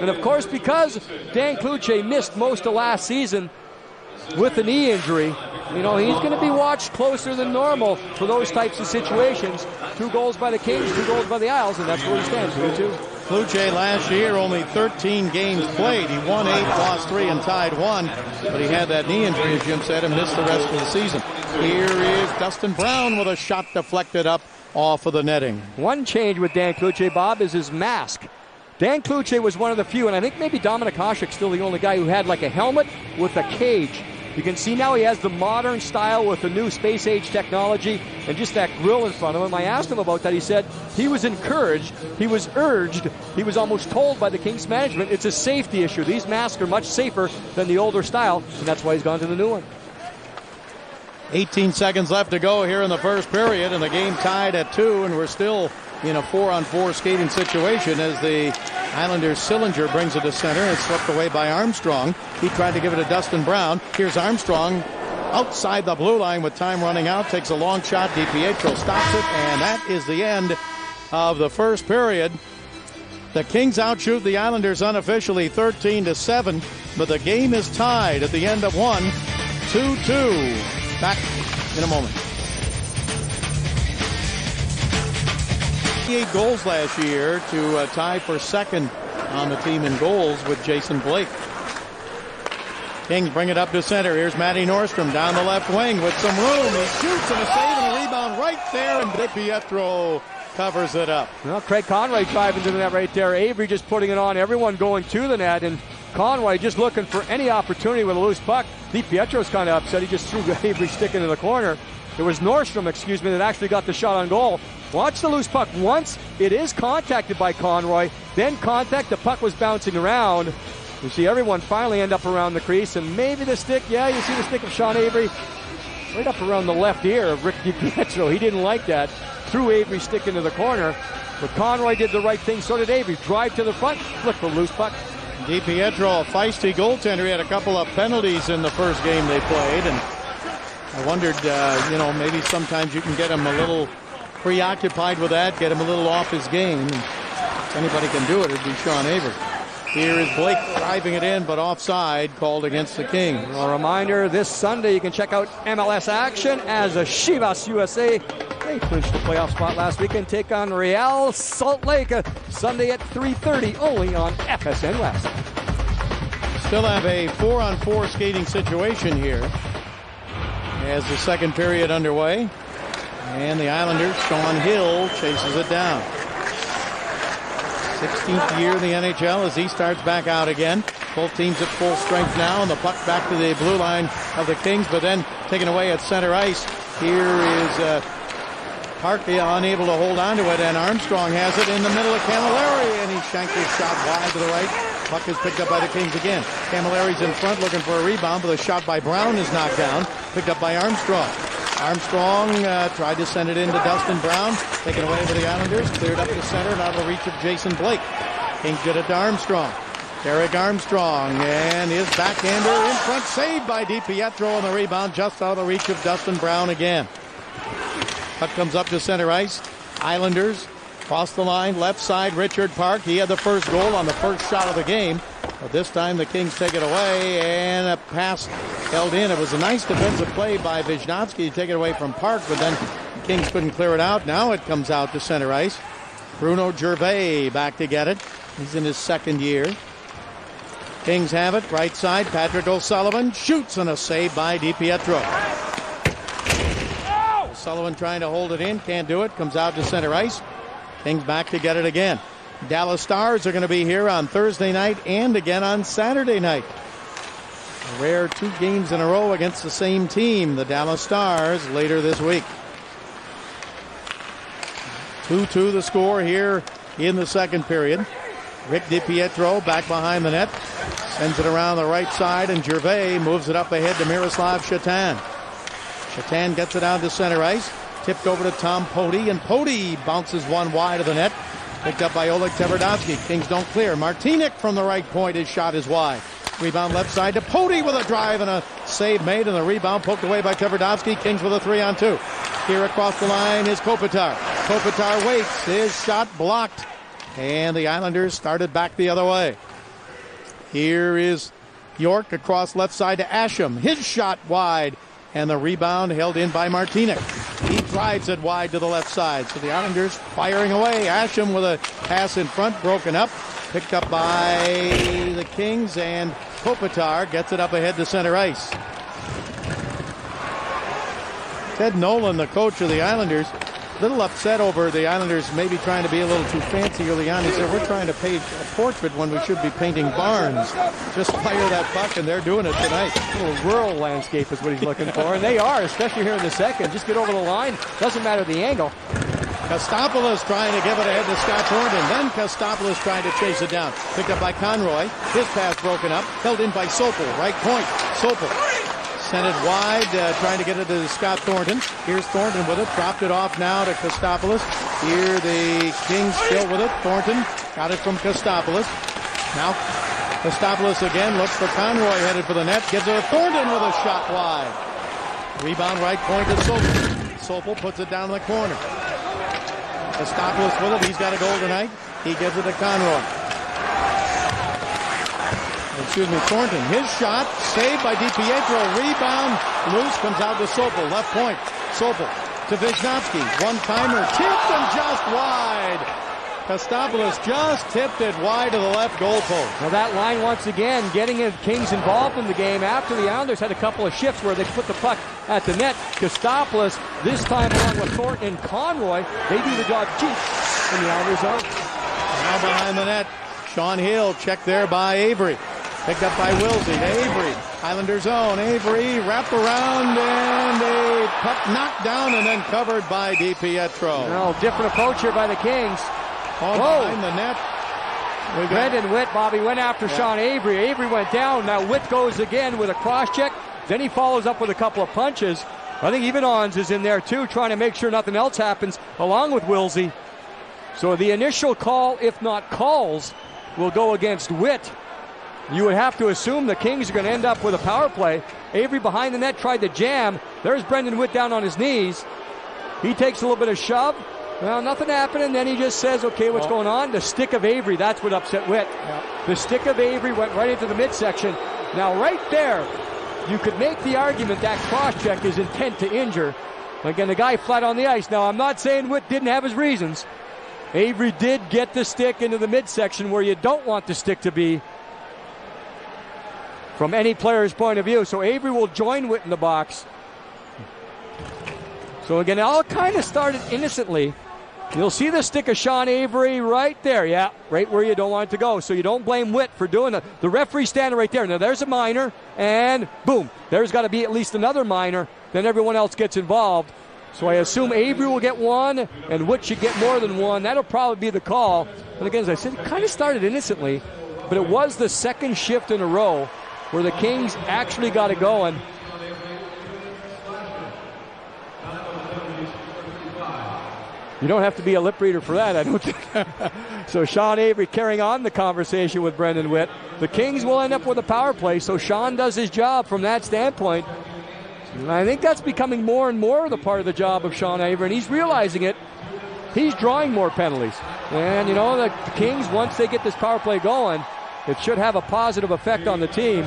And, of course, because Dan Cloutier missed most of last season with a knee injury, you know, he's going to be watched closer than normal for those types of situations. 2 goals by the Kings, 2 goals by the Isles, and that's where he stands, 2-2. Cloutier last year, only 13 games played. He won 8, lost 3, and tied 1. But he had that knee injury, as Jim said, and missed the rest of the season. Here is Dustin Brown with a shot deflected up off of the netting. One change with Dan Cloutier, Bob, is his mask. Dan Cloutier was one of the few, and I think maybe Dominik Hasek's still the only guy who had like a helmet with a cage. You can see now he has the modern style with the new space-age technology and just that grill in front of him. I asked him about that. He said he was encouraged, he was urged, he was almost told by the Kings management it's a safety issue. These masks are much safer than the older style, and that's why he's gone to the new one. 18 seconds left to go here in the first period, and the game tied at 2, and we're still in a 4-on-4 skating situation as the Islanders' Sillinger brings it to center. It's swept away by Armstrong. He tried to give it to Dustin Brown. Here's Armstrong outside the blue line with time running out. Takes a long shot. DiPietro stops it, and that is the end of the first period. The Kings outshoot the Islanders unofficially 13-7, but the game is tied at the end of 1, 2-2. Back in a moment. 8 goals last year to tie for second on the team in goals with Jason Blake. Kings bring it up to center. Here's Matty Nordstrom down the left wing with some room. He shoots and a save and a rebound right there, and DiPietro covers it up. Well, Craig Conroy driving to the net right there. Avery just putting it on. Everyone going to the net, and Conroy just looking for any opportunity with a loose puck. DiPietro's kind of upset. He just threw Avery's stick into the corner. It was Nordstrom, that actually got the shot on goal. Watch the loose puck once. It is contacted by Conroy. Then contact. The puck was bouncing around. You see everyone finally end up around the crease. And maybe the stick, yeah, you see the stick of Sean Avery right up around the left ear of Rick DiPietro. He didn't like that. Threw Avery's stick into the corner. But Conroy did the right thing. So did Avery. Drive to the front. Look for loose puck. DiPietro, a feisty goaltender. He had a couple of penalties in the first game they played. And I wondered, maybe sometimes you can get him a little preoccupied with that, get him a little off his game. And if anybody can do it, it'd be Sean Avery. Here is Blake driving it in, but offside called against the Kings. A reminder, this Sunday you can check out MLS action as a Chivas USA. They clinched the playoff spot last week and take on Real Salt Lake Sunday at 3:30 only on FSN West. Still have a 4-on-4 skating situation here as the second period underway. And the Islanders, Sean Hill chases it down. 16th year in the NHL as he starts back out again. Both teams at full strength now, and the puck back to the blue line of the Kings, but then taken away at center ice. Here is Parkey unable to hold on to it, and Armstrong has it in the middle of Camilleri, and he shanked his shot wide to the right. Puck is picked up by the Kings again. Camilleri's in front looking for a rebound, but the shot by Brown is knocked down. Picked up by Armstrong. Armstrong tried to send it into Dustin Brown. Taken away by the Islanders. Cleared up the center and out of the reach of Jason Blake. Kings get it to Armstrong. Derek Armstrong and his backhander in front. Saved by DiPietro on the rebound. Just out of the reach of Dustin Brown again. Puck comes up to center ice. Islanders cross the line. Left side, Richard Park. He had the first goal on the first shot of the game. But this time the Kings take it away, and a pass held in. It was a nice defensive play by Wisnowski to take it away from Park, but then the Kings couldn't clear it out. Now it comes out to center ice. Bruno Gervais back to get it. He's in his second year. Kings have it. Right side, Patrick O'Sullivan shoots, and a save by DiPietro. O'Sullivan trying to hold it in. Can't do it. Comes out to center ice. Kings back to get it again. Dallas Stars are going to be here on Thursday night and again on Saturday night. A rare 2 games in a row against the same team, the Dallas Stars, later this week. 2-2 the score here in the second period. Rick DiPietro back behind the net. Sends it around the right side, and Gervais moves it up ahead to Miroslav Shatan. Shatan gets it out to center ice. Tipped over to Tom Poti, and Poti bounces one wide of the net. Picked up by Oleg Tverdovsky. Kings don't clear. Martinic from the right point. His shot is wide. Rebound left side to Poti with a drive and a save made, and the rebound poked away by Tverdovsky. Kings with a 3-on-2. Here across the line is Kopitar. Kopitar waits. His shot blocked. And the Islanders started back the other way. Here is York across left side to Asham. His shot wide. And the rebound held in by Martinic. He drives it wide to the left side. So the Islanders firing away. Asham with a pass in front, broken up. Picked up by the Kings, and Kopitar gets it up ahead to center ice. Ted Nolan, the coach of the Islanders, a little upset over the Islanders maybe trying to be a little too fancy early on. He said, we're trying to paint a portrait when we should be painting barns. Just fire that puck, and they're doing it tonight. A little rural landscape is what he's looking for, and they are, especially here in the second. Just get over the line. Doesn't matter the angle. Kostopoulos trying to give it ahead to Scott Thornton. Then Kostopoulos trying to chase it down. Picked up by Conroy. His pass broken up. Held in by Sopel. Right point. Sopel sent it wide, trying to get it to Scott Thornton. Here's Thornton with it. Dropped it off now to Kostopoulos. Here the Kings still with it. Thornton got it from Kostopoulos. Now Kostopoulos again looks for Conroy, headed for the net. Gives it to Thornton with a shot wide. Rebound right point to Sopel. Sopel puts it down in the corner. Kostopoulos with it. He's got a goal tonight. He gives it to Conroy. Thornton. His shot saved by DiPietro. Rebound loose, comes out to Sopel. Left point. Sopel to Wisnowski. One-timer tipped and just wide. Kostopoulos just tipped it wide to the left goal post. Well, that line once again getting the Kings involved in the game after the Islanders had a couple of shifts where they put the puck at the net. Kostopoulos, this time along with Thornton and Conroy, they do the job cheap in the Islanders zone. Now behind the net, Sean Hill checked there by Avery. Picked up by Wilsey to Avery. Islanders zone. Avery wrapped around and a puck knocked down and then covered by DiPietro. Well, different approach here by the Kings. Behind the net. Brendan Witt, Bobby, went after Sean Avery. Avery went down. Now Witt goes again with a cross check. Then he follows up with a couple of punches. I think even Ons is in there too, trying to make sure nothing else happens, along with Wilsey. So the initial call, if not calls, will go against Witt. You would have to assume the Kings are going to end up with a power play. Avery behind the net tried to jam. There's Brendan Witt down on his knees. He takes a little bit of shove. Well, nothing happened, and then he just says, okay, what's going on? The stick of Avery, that's what upset Witt. The stick of Avery went right into the midsection. Now, right there, you could make the argument that cross-check is intent to injure. Again, the guy flat on the ice. Now, I'm not saying Witt didn't have his reasons. Avery did get the stick into the midsection where you don't want the stick to be from any player's point of view. So Avery will join Witt in the box. So again, it all kind of started innocently. You'll see the stick of Sean Avery right there. Yeah, right where you don't want it to go. So you don't blame Witt for doing it. The referee standing right there. Now there's a minor, and boom, there's got to be at least another minor. Then everyone else gets involved. So I assume Avery will get one, and Witt should get more than one. That'll probably be the call. And again, as I said, it kind of started innocently, but it was the second shift in a row where the Kings actually got it going. You don't have to be a lip reader for that, I don't think. So Sean Avery carrying on the conversation with Brendan Witt. The Kings will end up with a power play, so Sean does his job from that standpoint. And I think that's becoming more and more the part of the job of Sean Avery, and he's realizing it. He's drawing more penalties. And, you know, the Kings, once they get this power play going, it should have a positive effect on the team.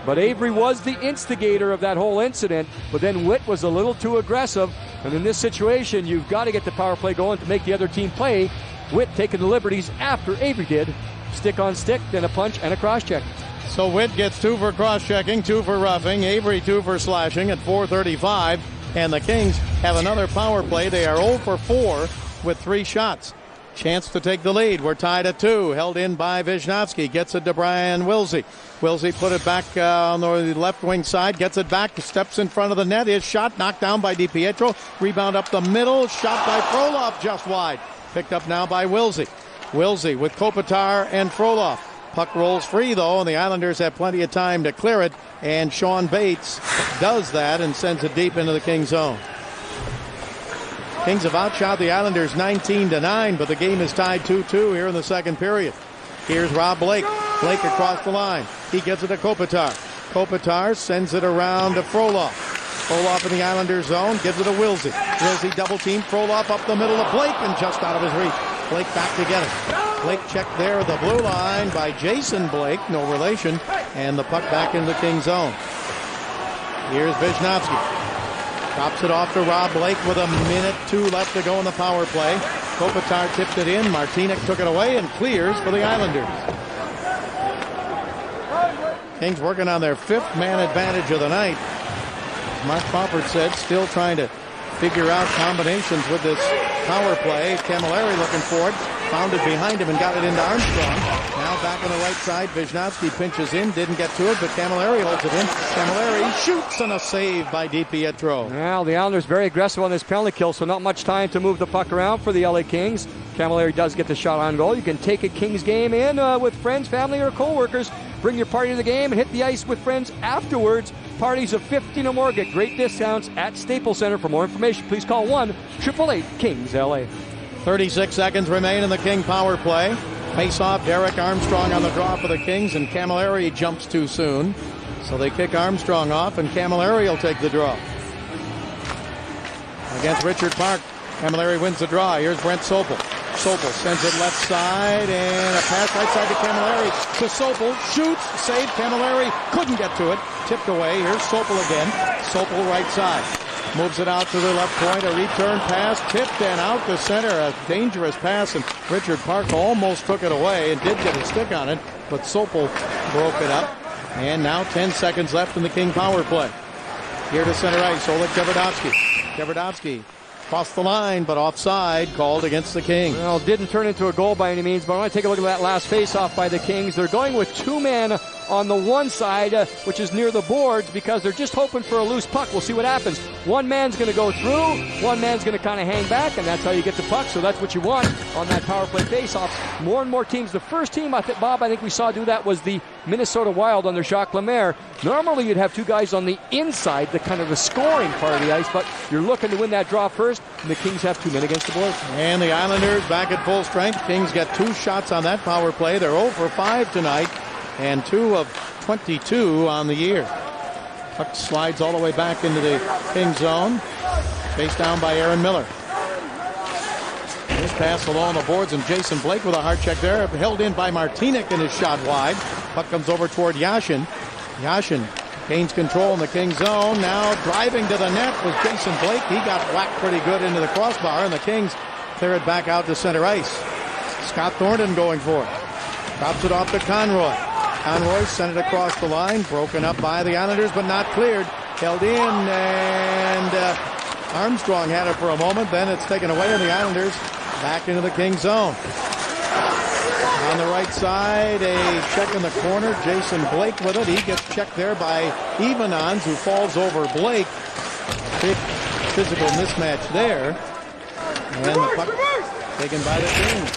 But Avery was the instigator of that whole incident, but then Witt was a little too aggressive. And in this situation, you've got to get the power play going to make the other team play. Witt taking the liberties after Avery did. Stick on stick, then a punch and a cross-check. So Witt gets 2 for cross-checking, 2 for roughing, Avery 2 for slashing at 4:35. And the Kings have another power play. They are 0 for 4 with 3 shots. Chance to take the lead. We're tied at 2. Held in by Wisniewski. Gets it to Brian Wilsey. Wilsey put it back on the left wing side. Gets it back. Steps in front of the net. His shot knocked down by DiPietro. Rebound up the middle. Shot by Frolov just wide. Picked up now by Wilsey. Wilsey with Kopitar and Frolov. Puck rolls free though, and the Islanders have plenty of time to clear it. And Sean Bates does that and sends it deep into the Kings zone. Kings have outshot the Islanders 19-9, but the game is tied 2-2 here in the second period. Here's Rob Blake. Blake across the line. He gives it to Kopitar. Kopitar sends it around to Frolov. Frolov in the Islanders zone. Gives it to Wilsey. Wilsey double team. Frolov up the middle of Blake and just out of his reach. Blake back to get it. Blake checked there at the blue line by Jason Blake. No relation. And the puck back in the Kings zone. Here's Wisniewski. Drops it off to Rob Blake with 1:02 left to go in the power play. Kopitar tipped it in. Martinic took it away and clears for the Islanders. Kings working on their 5th man advantage of the night. Mark Crawford said, still trying to figure out combinations with this power play. Camilleri looking for it. Found it behind him and got it into Armstrong. Now back on the right side. Wisniewski pinches in. Didn't get to it, but Camilleri holds it in. Camilleri shoots and a save by DiPietro. Well, the Islanders very aggressive on this penalty kill, so not much time to move the puck around for the LA Kings. Camilleri does get the shot on goal. You can take a Kings game in with friends, family, or co-workers. Bring your party to the game and hit the ice with friends afterwards. Parties of 15 or more get great discounts at Staples Center. For more information, please call 1-888-KINGS-LA. 36 seconds remain in the King power play. Face off, Derek Armstrong on the draw for the Kings, and Camilleri jumps too soon. So they kick Armstrong off, and Camilleri will take the draw. Against Richard Park, Camilleri wins the draw. Here's Brent Sopel. Sopel sends it left side, and a pass right side to Camilleri. To Sopel, shoots, saved. Camilleri couldn't get to it. Tipped away. Here's Sopel again. Sopel right side. Moves it out to the left point. A return pass, tipped and out to center. A dangerous pass, and Richard Park almost took it away and did get a stick on it, but Sopel broke it up. And now 10 seconds left in the King power play. Here to center ice, Oleg Davidovsky. Davidovsky Crossed the line, but offside, called against the Kings. Well, it didn't turn into a goal by any means, but I want to take a look at that last face-off by the Kings. They're going with 2 men on the one side, which is near the boards, because they're just hoping for a loose puck. We'll see what happens. One man's going to go through, one man's going to kind of hang back, and that's how you get the puck. So that's what you want on that power play face-off. More and more teams. The first team, I think we saw do that was the Minnesota Wild under Jacques Lemaire. Normally you'd have 2 guys on the inside, the kind of the scoring part of the ice, but you're looking to win that draw first, and the Kings have 2 men against the boards. And the Islanders back at full strength. Kings get 2 shots on that power play. They're 0 for 5 tonight, and 2 of 22 on the year. Puck slides all the way back into the King zone. Face down by Aaron Miller. His pass along the boards, and Jason Blake with a hard check there. Held in by Martinic, and his shot wide. Puck comes over toward Yashin. Yashin gains control in the King zone. Now driving to the net was Jason Blake. He got whacked pretty good into the crossbar, and the Kings clear it back out to center ice. Scott Thornton going for it. Drops it off to Conroy. Conroy sent it across the line. Broken up by the Islanders, but not cleared. Held in, and Armstrong had it for a moment. Then it's taken away, and the Islanders back into the King zone. On the right side, a check in the corner. Jason Blake with it. He gets checked there by Evenons, who falls over Blake. Big physical mismatch there. And the puck taken by the Kings.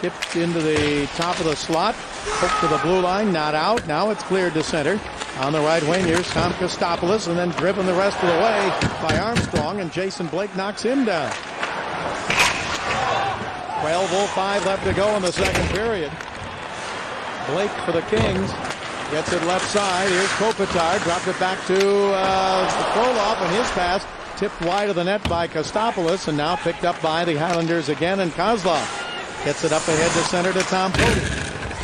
Tipped into the top of the slot. Hooked to the blue line, not out. Now it's cleared to center. On the right wing, here's Tom Kostopoulos, and then driven the rest of the way by Armstrong, and Jason Blake knocks him down. 12:05 left to go in the second period. Blake for the Kings gets it left side. Here's Kopitar, dropped it back to Frolov, and his pass tipped wide of the net by Kostopoulos, and now picked up by the Highlanders again, and Kozlov gets it up ahead to center to Tom Poti.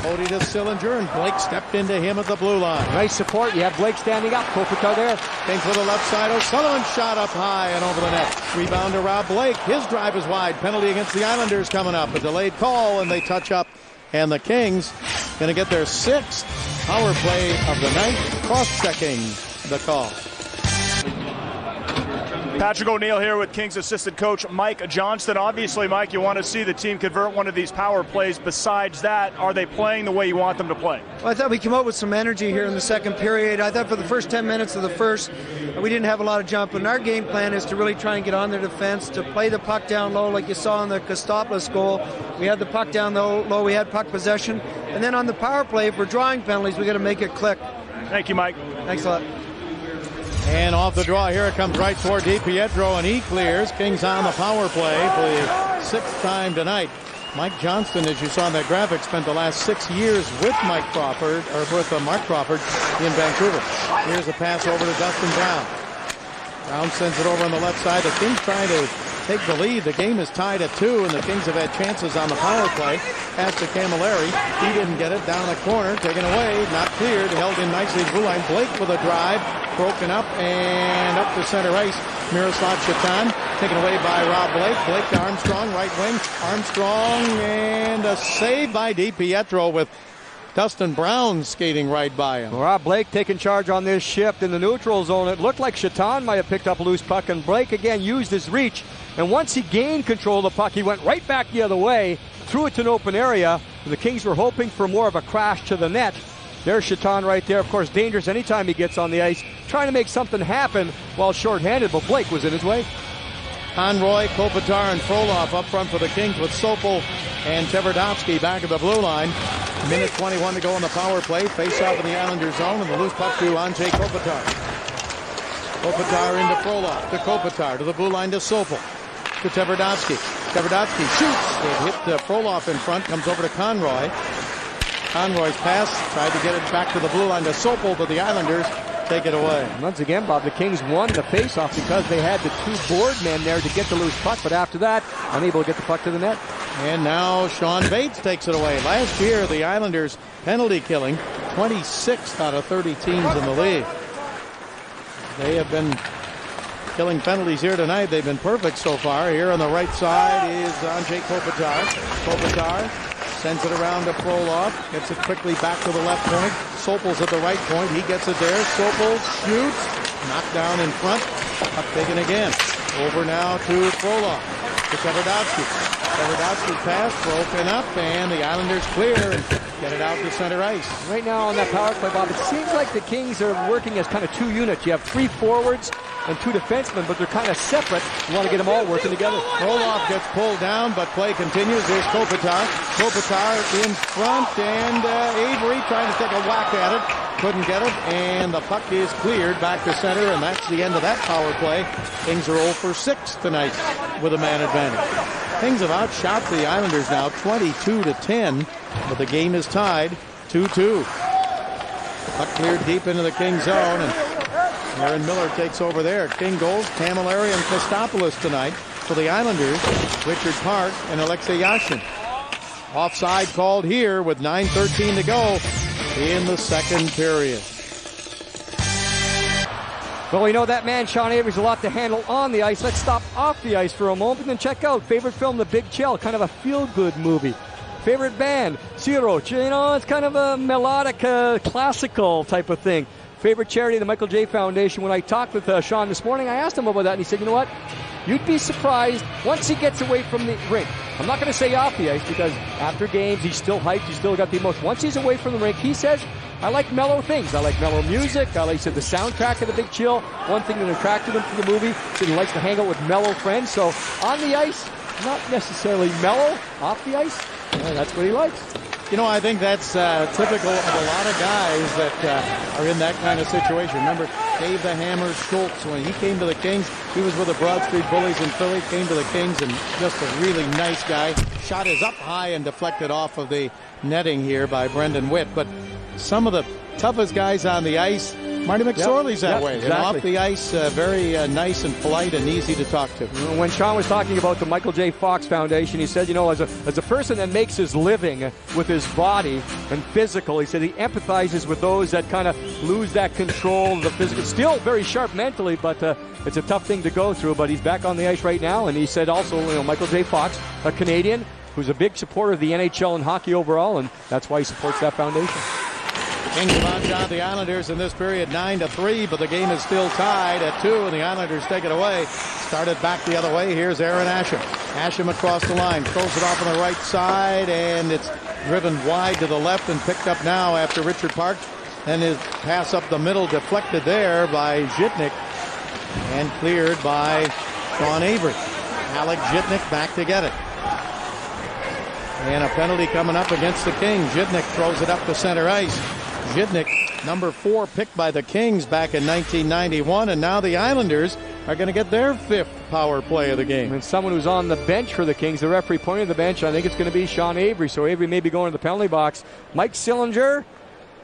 Poti to Sillinger, and Blake stepped into him at the blue line. Nice support. You have Blake standing up. Kopitar there. Things for the left side. O'Sullivan shot up high and over the net. Rebound to Rob Blake. His drive is wide. Penalty against the Islanders coming up. A delayed call, and they touch up. And the Kings going to get their 6th power play of the night. Cross-checking the call. Patrick O'Neill here with Kings assistant coach Mike Johnston. Obviously, Mike, you want to see the team convert one of these power plays. Besides that, are they playing the way you want them to play? Well, I thought we came up with some energy here in the second period. I thought for the first 10 minutes of the first, we didn't have a lot of jump. And our game plan is to really try and get on their defense, to play the puck down low like you saw in the Kostopoulos goal. We had the puck down low, we had puck possession. And then on the power play, if we're drawing penalties, we got to make it click. Thank you, Mike. Thanks a lot. And off the draw here, it comes right toward DiPietro, and he clears. Kings on the power play for the 6th time tonight. Mike Johnston, as you saw in that graphic, spent the last 6 years with Mark Crawford in Vancouver. Here's a pass over to Dustin Brown. Brown sends it over on the left side. The Kings trying to take the lead. The game is tied at 2, and the Kings have had chances on the power play. Pass to Camilleri. He didn't get it. Down the corner. Taken away. Not cleared. Held in nicely. Blue line. Blake with a drive. Broken up and up to center ice. Miroslav Shatan taken away by Rob Blake. Blake to Armstrong. Right wing. Armstrong, and a save by DiPietro with Dustin Brown skating right by him. Rob Blake taking charge on this shift in the neutral zone. It looked like Shatan might have picked up a loose puck, and Blake again used his reach. And once he gained control of the puck, he went right back the other way, threw it to an open area. The Kings were hoping for more of a crash to the net. There's Shatan right there. Of course, dangerous anytime he gets on the ice, trying to make something happen while shorthanded, but Blake was in his way. Conroy, Kopitar, and Frolov up front for the Kings with Sopel and Tverdovsky back at the blue line. Minute 21 to go in the power play. Face off in the Islanders zone, and the loose puck to Andrzej Kopitar. Kopitar into Frolov, to Kopitar, to the blue line to Sopel, to Tverdovsky. Tverdovsky shoots. They hit Frolov in front, comes over to Conroy. Conroy's pass, tried to get it back to the blue line to Sopel, but the Islanders take it away. Once again, Bob, the Kings won the faceoff because they had the 2 board men there to get the loose puck, but after that, unable to get the puck to the net. And now Sean Bates takes it away. Last year, the Islanders penalty killing, 26th out of 30 teams in the league. They have been killing penalties here tonight. They've been perfect so far. Here on the right side is Andrzej Kopitar. Kopitar sends it around to Frolov. Gets it quickly back to the left point. Sopel's at the right point. He gets it there. Sopel shoots. Knocked down in front. Puck taken again. Over now to Frolov. To Tverdovsky. Tverdovsky pass broken up, and the Islanders clear and get it out to center ice. Right now on that power play, Bob, it seems like the Kings are working as kind of two units. You have 3 forwards and 2 defensemen, but they're kind of separate. You want to get them all working together. Frolov gets pulled down, but play continues. Here's Kopitar. Kopitar in front, and Avery trying to take a whack at it. Couldn't get it, and the puck is cleared back to center, and that's the end of that power play. Kings are 0 for 6 tonight with a man advantage. Kings have outshot the Islanders now 22-10, but the game is tied 2-2. Puck cleared deep into the King zone, and Aaron Miller takes over there. King goals, Camilleri and Kostopoulos tonight. For the Islanders, Richard Park and Alexei Yashin. Offside called here with 9:13 to go in the second period. Well, we know that man, Sean Avery's a lot to handle on the ice. Let's stop off the ice for a moment and check out favorite film, The Big Chill, kind of a feel-good movie. Favorite band, Siroch. You know, it's kind of a melodic, classical type of thing. Favorite charity, the Michael J. Foundation. When I talked with Sean this morning, I asked him about that, and he said, you know what? You'd be surprised once he gets away from the rink. I'm not going to say off the ice because after games, he's still hyped. He's still got the emotion. Once he's away from the rink, he says, I like mellow things. I like mellow music. I like, he said, the soundtrack of The Big Chill. One thing that attracted him to the movie, he likes to hang out with mellow friends. So on the ice, not necessarily mellow. Off the ice, that's what he likes. You know, I think that's typical of a lot of guys that are in that kind of situation. Remember Dave the Hammer Schultz, when he came to the Kings, he was with the Broad Street Bullies in Philly, came to the Kings, and just a really nice guy. Shot is up high and deflected off of the netting here by Brendan Witt. But some of the toughest guys on the ice, Marty McSorley's that way. Exactly. And off the ice, very nice and polite and easy to talk to. When Sean was talking about the Michael J. Fox Foundation, he said, you know, as a person that makes his living with his body and physical, he said he empathizes with those that kind of lose that control, the physical. Still very sharp mentally, but it's a tough thing to go through. But he's back on the ice right now, and he said also, you know, Michael J. Fox, a Canadian who's a big supporter of the NHL and hockey overall, and that's why he supports that foundation. Kings have outshot the Islanders in this period 9-3, but the game is still tied at 2, and the Islanders take it away. Started back the other way. Here's Aaron Asham. Asham across the line, throws it off on the right side, and it's driven wide to the left and picked up now after Richard Park. And his pass up the middle deflected there by Zhitnik and cleared by Sean Avery. Alec Zhitnik back to get it. And a penalty coming up against the Kings. Zhitnik throws it up to center ice. Zhitnik, number 4 picked by the Kings back in 1991, and now the Islanders are going to get their 5th power play of the game. And someone who's on the bench for the Kings, the referee pointed to the bench, I think it's going to be Sean Avery, so Avery may be going to the penalty box. Mike Sillinger,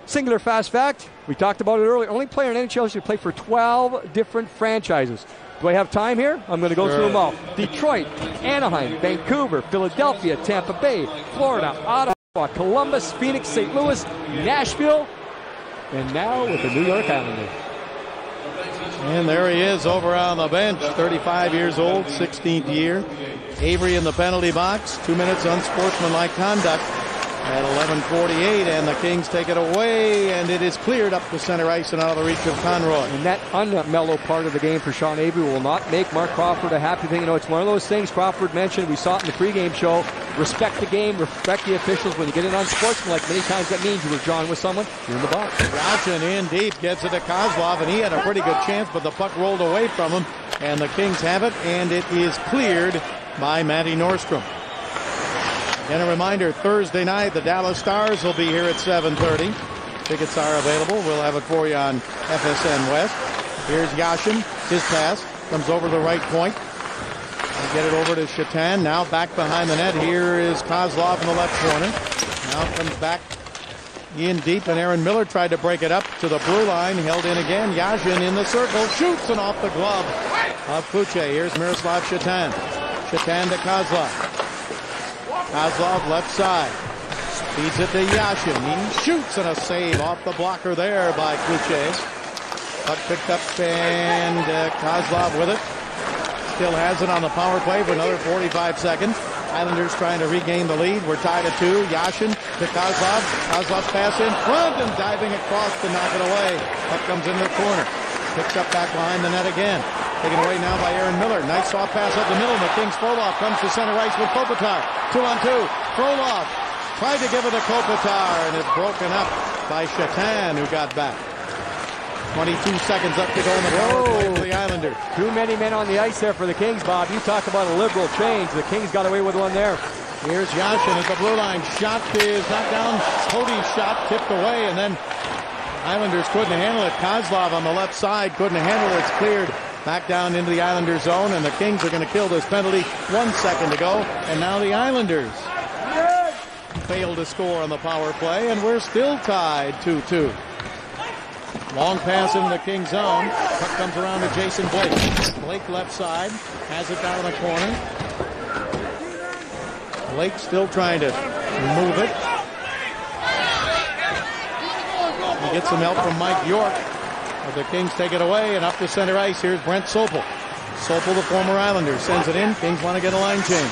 singular fast fact, we talked about it earlier, only player in NHL should play for 12 different franchises. Do I have time here? I'm going to go through them all. Detroit, Anaheim, Vancouver, Philadelphia, Tampa Bay, Florida, Ottawa, Columbus, Phoenix, St. Louis, Nashville, and now with the New York Islanders. And there he is over on the bench, 35 years old, 16th year. Avery in the penalty box, 2 minutes unsportsmanlike conduct at 11:48, and the Kings take it away, and it is cleared up the center ice and out of the reach of Conroy. And that unmellow part of the game for Sean Avery will not make Mark Crawford a happy thing. You know, it's one of those things Crawford mentioned, we saw it in the pregame show, respect the game, respect the officials. When you get it unsportsmanlike, many times that means you were drawn with someone, you're in the box. Rauschen in deep, gets it to Kozlov, and he had a pretty good chance, but the puck rolled away from him, and the Kings have it, and it is cleared by Matty Nordstrom. And a reminder, Thursday night, the Dallas Stars will be here at 7:30. Tickets are available. We'll have it for you on FSN West. Here's Yashin. His pass comes over the right point. I'll get it over to Shatan. Now back behind the net. Here is Kozlov in the left corner. Now comes back in deep, and Aaron Miller tried to break it up to the blue line. Held in again. Yashin in the circle. Shoots and off the glove of Kuche. Here's Miroslav Shatan. Shatan to Kozlov. Kozlov left side. Feeds it to Yashin. He shoots, and a save off the blocker there by Kuche. Puck picked up, and Kozlov with it. Still has it on the power play for another 45 seconds. Islanders trying to regain the lead. We're tied at 2. Yashin to Kozlov. Kozlov's pass in front and diving across to knock it away. Puck comes into the corner. Picks up back behind the net again. Taken away now by Aaron Miller. Nice soft pass up the middle. The Kings Frolov comes to center ice with Kopitar. 2-on-2. Frolov tried to give it to Kopitar, and it's broken up by Shatan, who got back. 22 seconds up to go in the power play for the Islanders. Too many men on the ice there for the Kings, Bob. You talk about a liberal change. The Kings got away with one there. Here's Yashin at the blue line. Shot is knocked down. Cody's shot tipped away, and then Islanders couldn't handle it. Kozlov on the left side couldn't handle it. It's cleared back down into the Islanders zone, and the Kings are going to kill this penalty. 1 second to go, and now the Islanders failed to score on the power play, and we're still tied 2-2. Long pass into the Kings zone. Puck comes around to Jason Blake. Blake left side, has it down in the corner. Blake still trying to move it. He gets some help from Mike York. But the Kings take it away, and up to center ice. Here's Brent Sopel. Sopel, the former Islander, sends it in. Kings want to get a line change.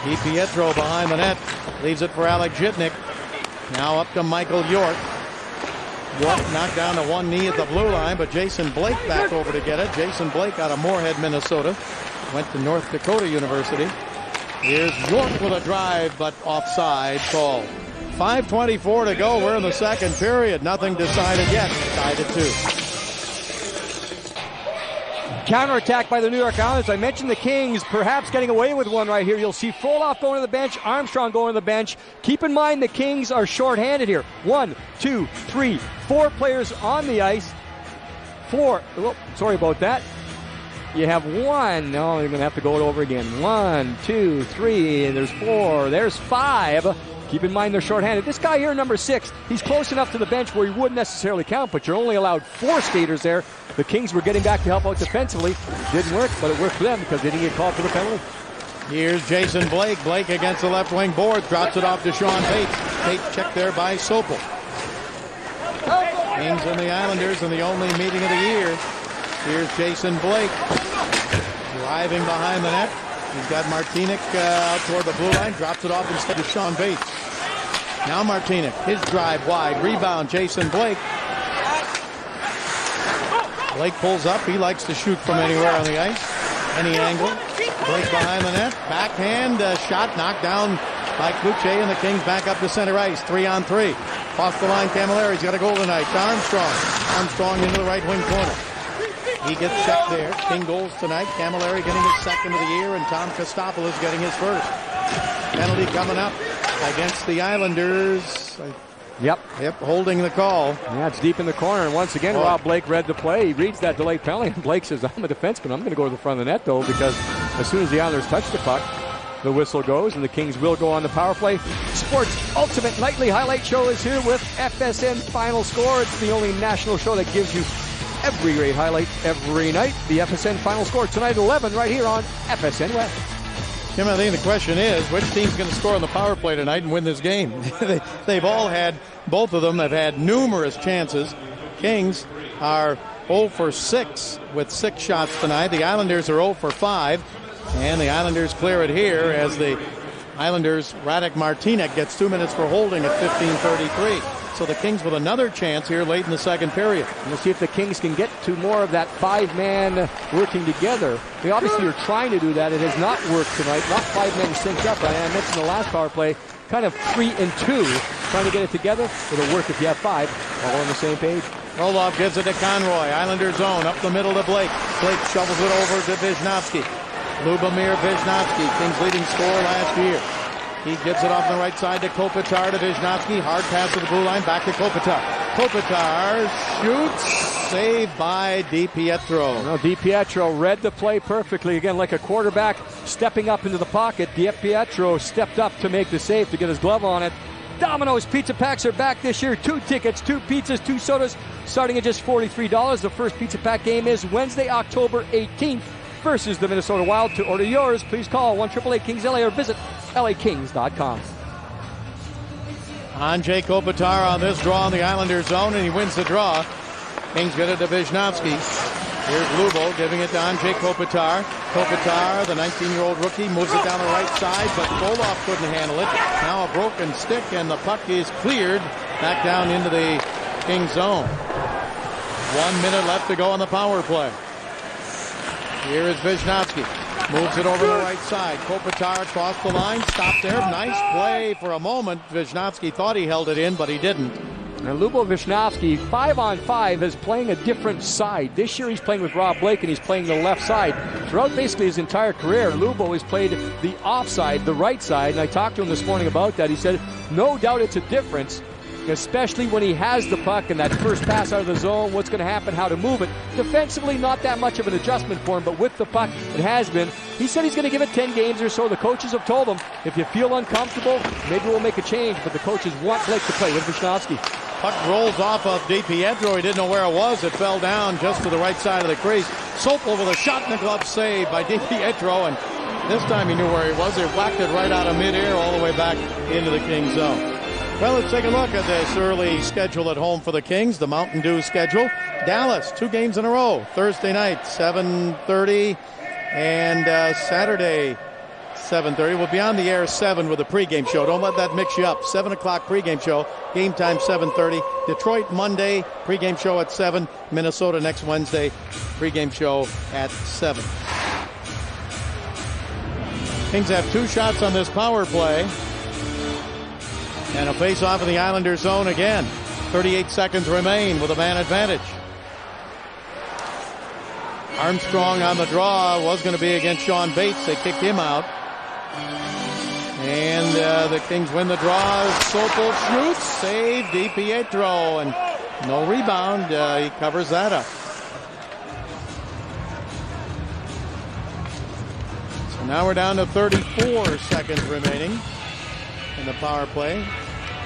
DiPietro behind the net. Leaves it for Alec Jitnik. Now up to Michael York. York knocked down to one knee at the blue line, but Jason Blake back over to get it. Jason Blake out of Moorhead, Minnesota. Went to North Dakota University. Here's York with a drive, but offside call. 5:24 to go. We're in the second period. Nothing decided yet. Tied at 2. Counterattack by the New York Islanders. I mentioned the Kings perhaps getting away with one right here. You'll see Frolov going to the bench, Armstrong going to the bench. Keep in mind the Kings are shorthanded here. 1, 2, 3, 4 players on the ice. 4. Oh, sorry about that. You have 1. No, you're going to have to go it over again. 1, 2, 3, and there's 4. There's 5. Keep in mind they're shorthanded. This guy here, number 6, he's close enough to the bench where he wouldn't necessarily count, but you're only allowed 4 skaters there. The Kings were getting back to help out defensively. Didn't work, but it worked for them because they didn't get called for the penalty. Here's Jason Blake. Blake against the left wing boards. Drops it off to Sean Bates. Bates checked there by Sopel. Kings and the Islanders in the only meeting of the year. Here's Jason Blake. Driving behind the net. He's got Martinic out toward the blue line. Drops it off instead of Sean Bates. Now Martinic. His drive wide. Rebound Jason Blake. Blake pulls up. He likes to shoot from anywhere on the ice. Any angle. Blake behind the net. Backhand shot knocked down by Cloutier, and the Kings back up to center ice. 3-on-3. Across the line, Camilleri's got a goal tonight. Armstrong. Armstrong into the right wing corner. He gets checked there. King goals tonight. Camilleri getting his second of the year, and Tom Kostopoulos getting his first. Penalty coming up against the Islanders. Yep, holding the call. Yeah, it's deep in the corner, and once again, Rob Blake read the play. He reads that delayed penalty, and Blake says, I'm a defenseman. I'm going to go to the front of the net, though, because as soon as the Islanders touch the puck, the whistle goes, and the Kings will go on the power play. Sports Ultimate Nightly Highlight Show is here with FSN Final Score. It's the only national show that gives you every great highlight every night. The FSN Final Score tonight at 11 right here on FSN West. Tim, I think the question is, which team's going to score on the power play tonight and win this game? They've all had, both of them have had numerous chances. Kings are 0 for 6 with 6 shots tonight. The Islanders are 0 for 5. And the Islanders clear it here as the Islanders, Radek Martinic gets 2 minutes for holding at 15:33. So the Kings with another chance here late in the second period. We'll see if the Kings can get to more of that 5-man working together. They obviously are trying to do that. It has not worked tonight. Not 5 men synced up. I mentioned the last power play, kind of 3 and 2, trying to get it together. It'll work if you have 5 all on the same page. Roloff gives it to Conroy. Islander zone up the middle to Blake. Blake shovels it over to Wisnowski. Lubomir Wisnowski, Kings leading scorer last year. He gives it off the right side to Kopitar to Wisnowski. Hard pass to the blue line, back to Kopitar. Kopitar shoots, saved by DiPietro. Well, DiPietro read the play perfectly. Again, like a quarterback stepping up into the pocket. DiPietro stepped up to make the save, to get his glove on it. Domino's Pizza Packs are back this year. 2 tickets, 2 pizzas, 2 sodas, starting at just $43. The first Pizza Pack game is Wednesday, October 18th. Versus the Minnesota Wild. To order yours, please call 1-888-KINGS-LA or visit lakings.com. Andrei Kopitar on this draw in the Islanders zone, and he wins the draw. Kings get it to Wisnowski. Here's Lubo giving it to Andrei Kopitar. Kopitar, the 19-year-old rookie, moves it down the right side, but Frolov couldn't handle it. Now a broken stick, and the puck is cleared back down into the Kings zone. 1 minute left to go on the power play. Here is Wisniewski. Moves it over the right side. Kopitar across the line. Stopped there. Nice play for a moment. Wisniewski thought he held it in, but he didn't. And Lubo Wisniewski, 5-on-5, is playing a different side. This year he's playing with Rob Blake, and he's playing the left side. Throughout basically his entire career, Lubo has played the offside, the right side, and I talked to him this morning about that. He said, no doubt it's a difference, especially when he has the puck and that first pass out of the zone, what's going to happen, how to move it. Defensively, not that much of an adjustment for him, but with the puck, it has been. He said he's going to give it 10 games or so. The coaches have told him, if you feel uncomfortable, maybe we'll make a change, but the coaches want Blake to play with Wisniewski. Puck rolls off of DiPietro. He didn't know where it was. It fell down just to the right side of the crease. Sopel with a shot in the glove save by DiPietro, and this time he knew where he was. He whacked it right out of midair all the way back into the Kings zone. Well, let's take a look at this early schedule at home for the Kings, the Mountain Dew schedule. Dallas, 2 games in a row. Thursday night, 7:30, and Saturday, 7:30. We'll be on the air 7 with a pregame show. Don't let that mix you up. 7 o'clock pregame show. Game time 7:30. Detroit Monday, pregame show at 7. Minnesota next Wednesday, pregame show at 7. Kings have 2 shots on this power play. And a face-off in the Islanders zone again. 38 seconds remain with a man advantage. Armstrong on the draw. Was going to be against Sean Bates. They kicked him out. And the Kings win the draw. Sopel shoots. Save DiPietro. And no rebound. He covers that up. So now we're down to 34 seconds remaining in the power play.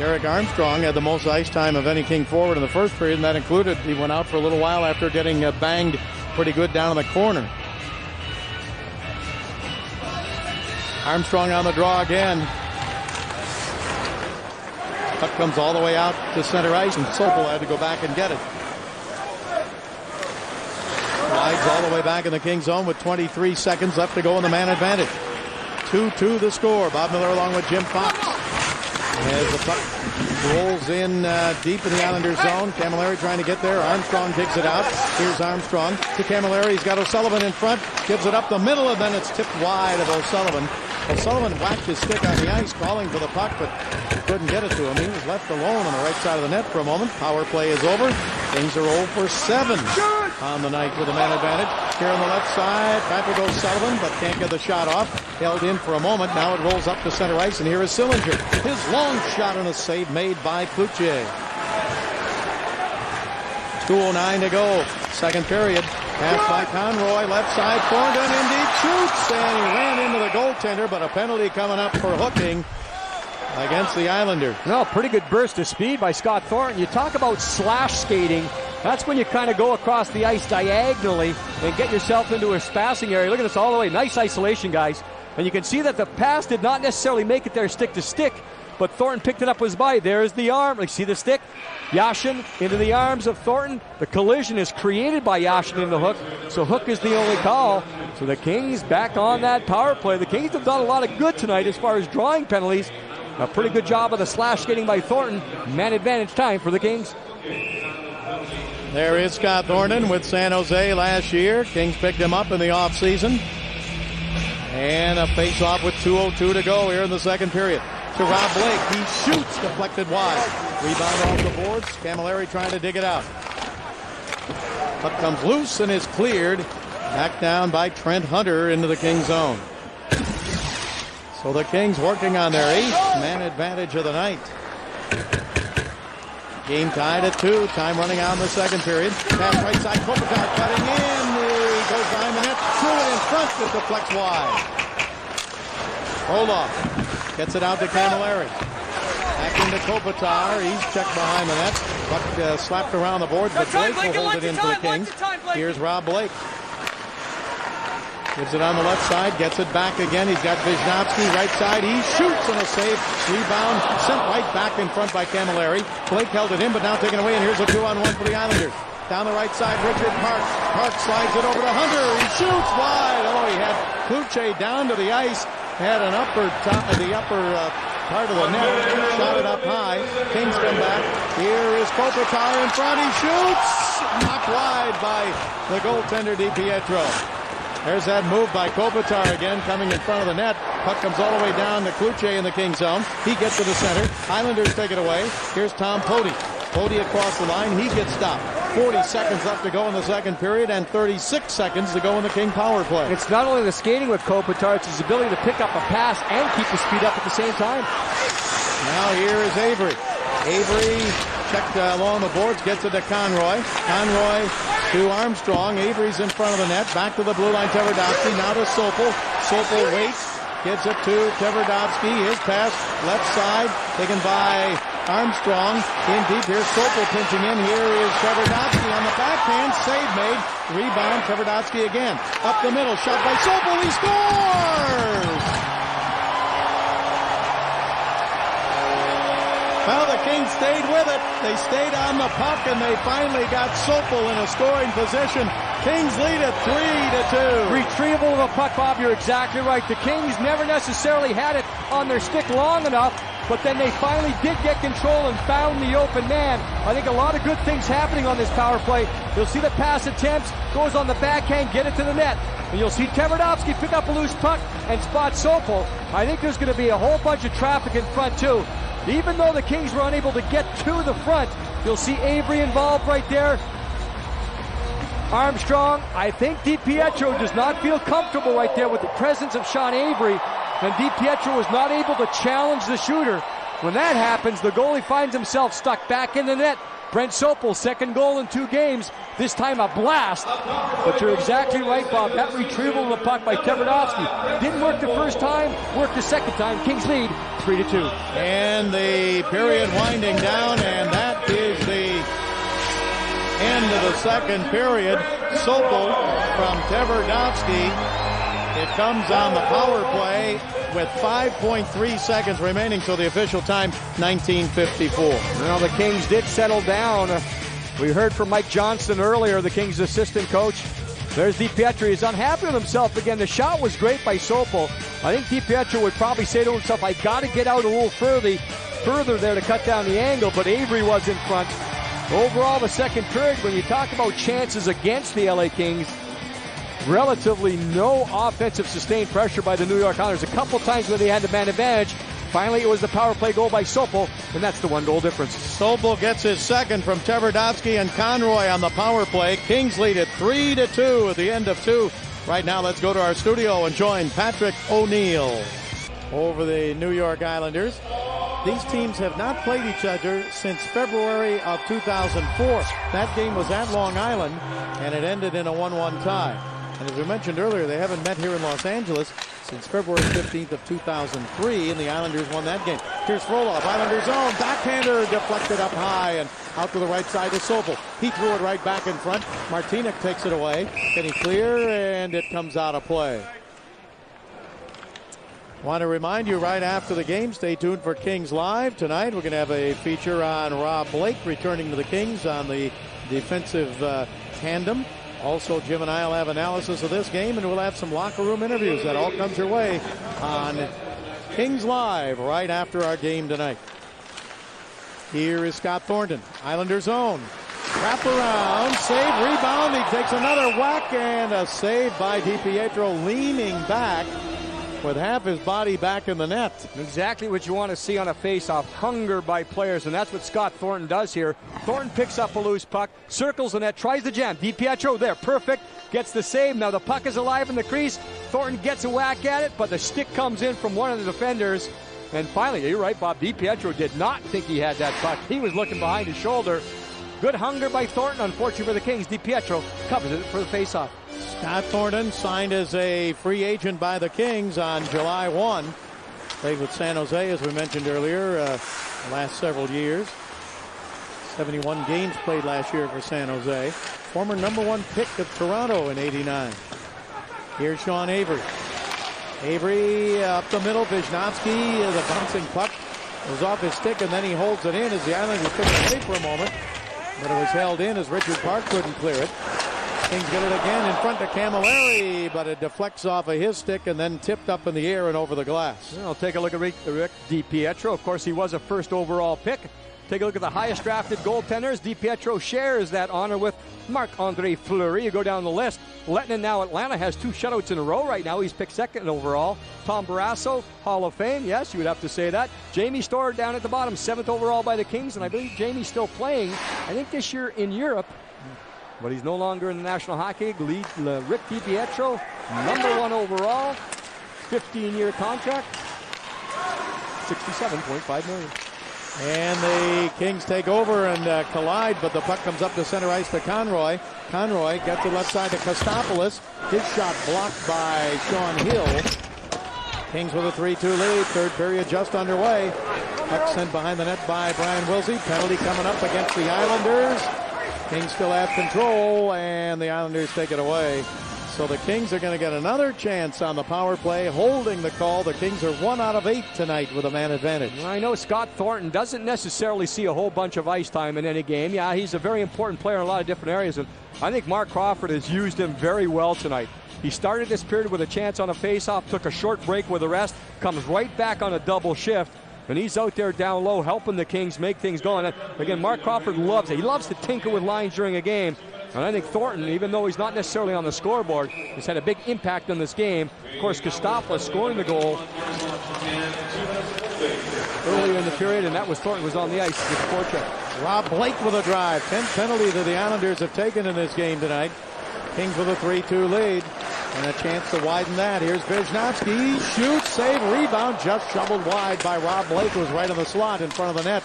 Eric Armstrong had the most ice time of any King forward in the first period, and that included he went out for a little while after getting banged pretty good down in the corner. Armstrong on the draw again. Puck comes all the way out to center ice, and Sopel had to go back and get it. Slides all the way back in the King zone with 23 seconds left to go in the man advantage. 2-2 the score. Bob Miller along with Jim Fox. As the puck rolls in deep in the Islanders zone. Camilleri trying to get there. Armstrong digs it out. Here's Armstrong to Camilleri. He's got O'Sullivan in front. Gives it up the middle, and then it's tipped wide of O'Sullivan. O'Sullivan whacked his stick on the ice, calling for the puck, but couldn't get it to him. He was left alone on the right side of the net for a moment. Power play is over. Kings are 0 for 7 on the night with a man advantage. Here on the left side, back with O'Sullivan, but can't get the shot off. Held in for a moment. Now it rolls up to center ice, and here is Sillinger. His long shot and a save made by Cloutier. 2:09 to go. Second period. Pass by Conroy. Left side. Thornton indeed shoots, and he ran into the goaltender, but a penalty coming up for hooking against the Islanders. No, pretty good burst of speed by Scott Thornton. You talk about slash skating. That's when you kind of go across the ice diagonally and get yourself into a passing area. Look at this all the way. Nice isolation, guys. And you can see that the pass did not necessarily make it there stick to stick, but Thornton picked it up with his body. There's the arm. Like, see the stick? Yashin into the arms of Thornton. The collision is created by Yashin in the hook, so hook is the only call. So the Kings back on that power play. The Kings have done a lot of good tonight as far as drawing penalties. A pretty good job of the slash skating by Thornton. Man advantage time for the Kings. There is Scott Thornton with San Jose last year. Kings picked him up in the offseason. And a face-off with 2:02 to go here in the second period. To Rob Blake. He shoots, deflected wide. Rebound off the boards. Camilleri trying to dig it out. Puck comes loose and is cleared. Back down by Trent Hunter into the Kings zone. So the Kings working on their 8th man advantage of the night. Game tied at 2. Time running out in the second period. Pass right side. Kopitar cutting in. He goes behind the net. Threw it in front. It deflects wide. Roloff gets it out to Camilleri. Back into Kopitar. He's checked behind the net. Puck slapped around the boards, but Blake will hold it in for the Kings. Here's Rob Blake. Gives it on the left side, gets it back again. He's got Wisniewski right side. He shoots and a save. Rebound sent right back in front by Camilleri. Blake held it in, but now taken away, and here's a 2-on-1 for the Islanders. Down the right side, Richard Parks. Parks slides it over to Hunter. He shoots wide. Oh, he had Cloutier down to the ice. Had an upper top of the upper part of the net. Shot it up high. Kings come back. Here is Kopitar in front. He shoots. knocked wide by the goaltender DiPietro. There's that move by Kopitar again, coming in front of the net. Puck comes all the way down to Kluche in the Kings zone. He gets to the center. Islanders take it away. Here's Tom Poti. Poti across the line. He gets stopped. 40 seconds left to go in the second period and 36 seconds to go in the King power play. It's not only the skating with Kopitar, it's his ability to pick up a pass and keep his speed up at the same time. Now here is Avery. Avery checked along the boards, gets it to Conroy. Conroy to Armstrong. Avery's in front of the net. Back to the blue line, Tverdovsky. Now to Sopel. Sopel waits. Gives it to Tverdovsky. His pass left side taken by Armstrong. In deep here. Sopel pinching in. Here is Tverdovsky on the backhand. Save made. Rebound. Tverdovsky again. Up the middle. Shot by Sopel. He scores! Well, the Kings stayed with it. They stayed on the puck, and they finally got Sopel in a scoring position. Kings lead it 3-2. Retrieval of a puck, Bob, you're exactly right. The Kings never necessarily had it on their stick long enough, but then they finally did get control and found the open man. I think a lot of good things happening on this power play. You'll see the pass attempts, goes on the backhand, get it to the net. And you'll see Tverdovsky pick up a loose puck and spot Sopel. I think there's going to be a whole bunch of traffic in front, too. Even though the Kings were unable to get to the front, you'll see Avery involved right there. Armstrong, I think DiPietro does not feel comfortable right there with the presence of Sean Avery, and DiPietro was not able to challenge the shooter. When that happens, the goalie finds himself stuck back in the net. Brent Sopel, second goal in 2 games, this time a blast. But you're exactly right, Bob. That retrieval of the puck by Tverdovsky didn't work the first time, worked the second time. Kings lead 3-2. And the period winding down, and that is the end of the second period. Sopel from Tverdovsky. It comes on the power play with 5.3 seconds remaining, so the official time, 19:54. Well, the Kings did settle down. We heard from Mike Johnston earlier, the Kings assistant coach. There's DiPietro. He's unhappy with himself again. The shot was great by Sopel. I think DiPietro would probably say to himself, I got to get out a little further there to cut down the angle, but Avery was in front. Overall, the second period, when you talk about chances against the LA Kings, relatively no offensive sustained pressure by the New York Islanders. A couple times where they had the man advantage. Finally, it was the power play goal by Sopel, and that's the 1-goal difference. Sopel gets his second from Tverdovsky and Conroy on the power play. Kings lead it 3-2 at the end of 2. Right now, let's go to our studio and join Patrick O'Neill over the New York Islanders. These teams have not played each other since February of 2004. That game was at Long Island, and it ended in a 1-1 tie. And as we mentioned earlier, they haven't met here in Los Angeles since February 15th of 2003, and the Islanders won that game. Here's Frolov, Islanders zone, backhander deflected up high and out to the right side to Sopel. He threw it right back in front. Martinic takes it away. Getting clear, and it comes out of play. Want to remind you right after the game, stay tuned for Kings Live. Tonight we're going to have a feature on Rob Blake returning to the Kings on the defensive tandem. Also, Jim and I will have analysis of this game, and we'll have some locker room interviews. That all comes your way on Kings Live right after our game tonight. Here is Scott Thornton, Islanders zone. Wrap around, save, rebound. He takes another whack, and a save by DiPietro, leaning back with half his body back in the net. Exactly what you want to see on a face-off. Hunger by players, and that's what Scott Thornton does here. Thornton picks up a loose puck, circles the net, tries the jam. DiPietro there, perfect, gets the save. Now the puck is alive in the crease. Thornton gets a whack at it, but the stick comes in from one of the defenders. And finally, you're right, Bob, DiPietro did not think he had that puck. He was looking behind his shoulder. Good hunger by Thornton. Unfortunately for the Kings, DiPietro covers it for the face-off. Scott Thornton signed as a free agent by the Kings on July 1. Played with San Jose, as we mentioned earlier, the last several years. 71 games played last year for San Jose. Former #1 pick of Toronto in '89. Here's Sean Avery. Avery up the middle. Wisnowski, the bouncing puck was off his stick, and then he holds it in as the Islanders took it away for a moment. But it was held in as Richard Park couldn't clear it. Kings get it again in front of Camilleri, but it deflects off of his stick and then tipped up in the air and over the glass. Well, take a look at Rick DiPietro. Of course, he was a first overall pick. Take a look at the highest drafted goaltenders. DiPietro shares that honor with Marc-Andre Fleury. You go down the list. Lettinen, now Atlanta, has 2 shutouts in a row right now. He's picked second overall. Tom Barrasso, Hall of Fame. Yes, you would have to say that. Jamie Storer down at the bottom, 7th overall by the Kings. And I believe Jamie's still playing, I think this year in Europe. But he's no longer in the National Hockey League. Rick DiPietro, number 1 overall. 15-year contract. $67.5 million. And the Kings take over and collide, but the puck comes up to center ice to Conroy. Conroy gets it left side to Kostopoulos. His shot blocked by Sean Hill. Kings with a 3-2 lead. Third period just underway. Puck sent behind the net by Brian Wilsey. Penalty coming up against the Islanders. Kings still have control, and the Islanders take it away. So the Kings are going to get another chance on the power play, holding the call. The Kings are 1 out of 8 tonight with a man advantage. Well, I know Scott Thornton doesn't necessarily see a whole bunch of ice time in any game. Yeah, he's a very important player in a lot of different areas, and I think Mark Crawford has used him very well tonight. He started this period with a chance on a faceoff, took a short break with the rest, comes right back on a double shift, and he's out there down low helping the Kings make things go. And again, Mark Crawford loves it. He loves to tinker with lines during a game. And I think Thornton, even though he's not necessarily on the scoreboard, has had a big impact on this game. Of course, Kostopoulos scoring the goal earlier in the period, and that was Thornton was on the ice with the forecheck. Rob Blake with a drive. 10th penalty that the Islanders have taken in this game tonight. Kings with a 3-2 lead. And a chance to widen that. Here's Wisnowski. Shoots, save, rebound. Just shoveled wide by Rob Blake, who was right on the slot in front of the net.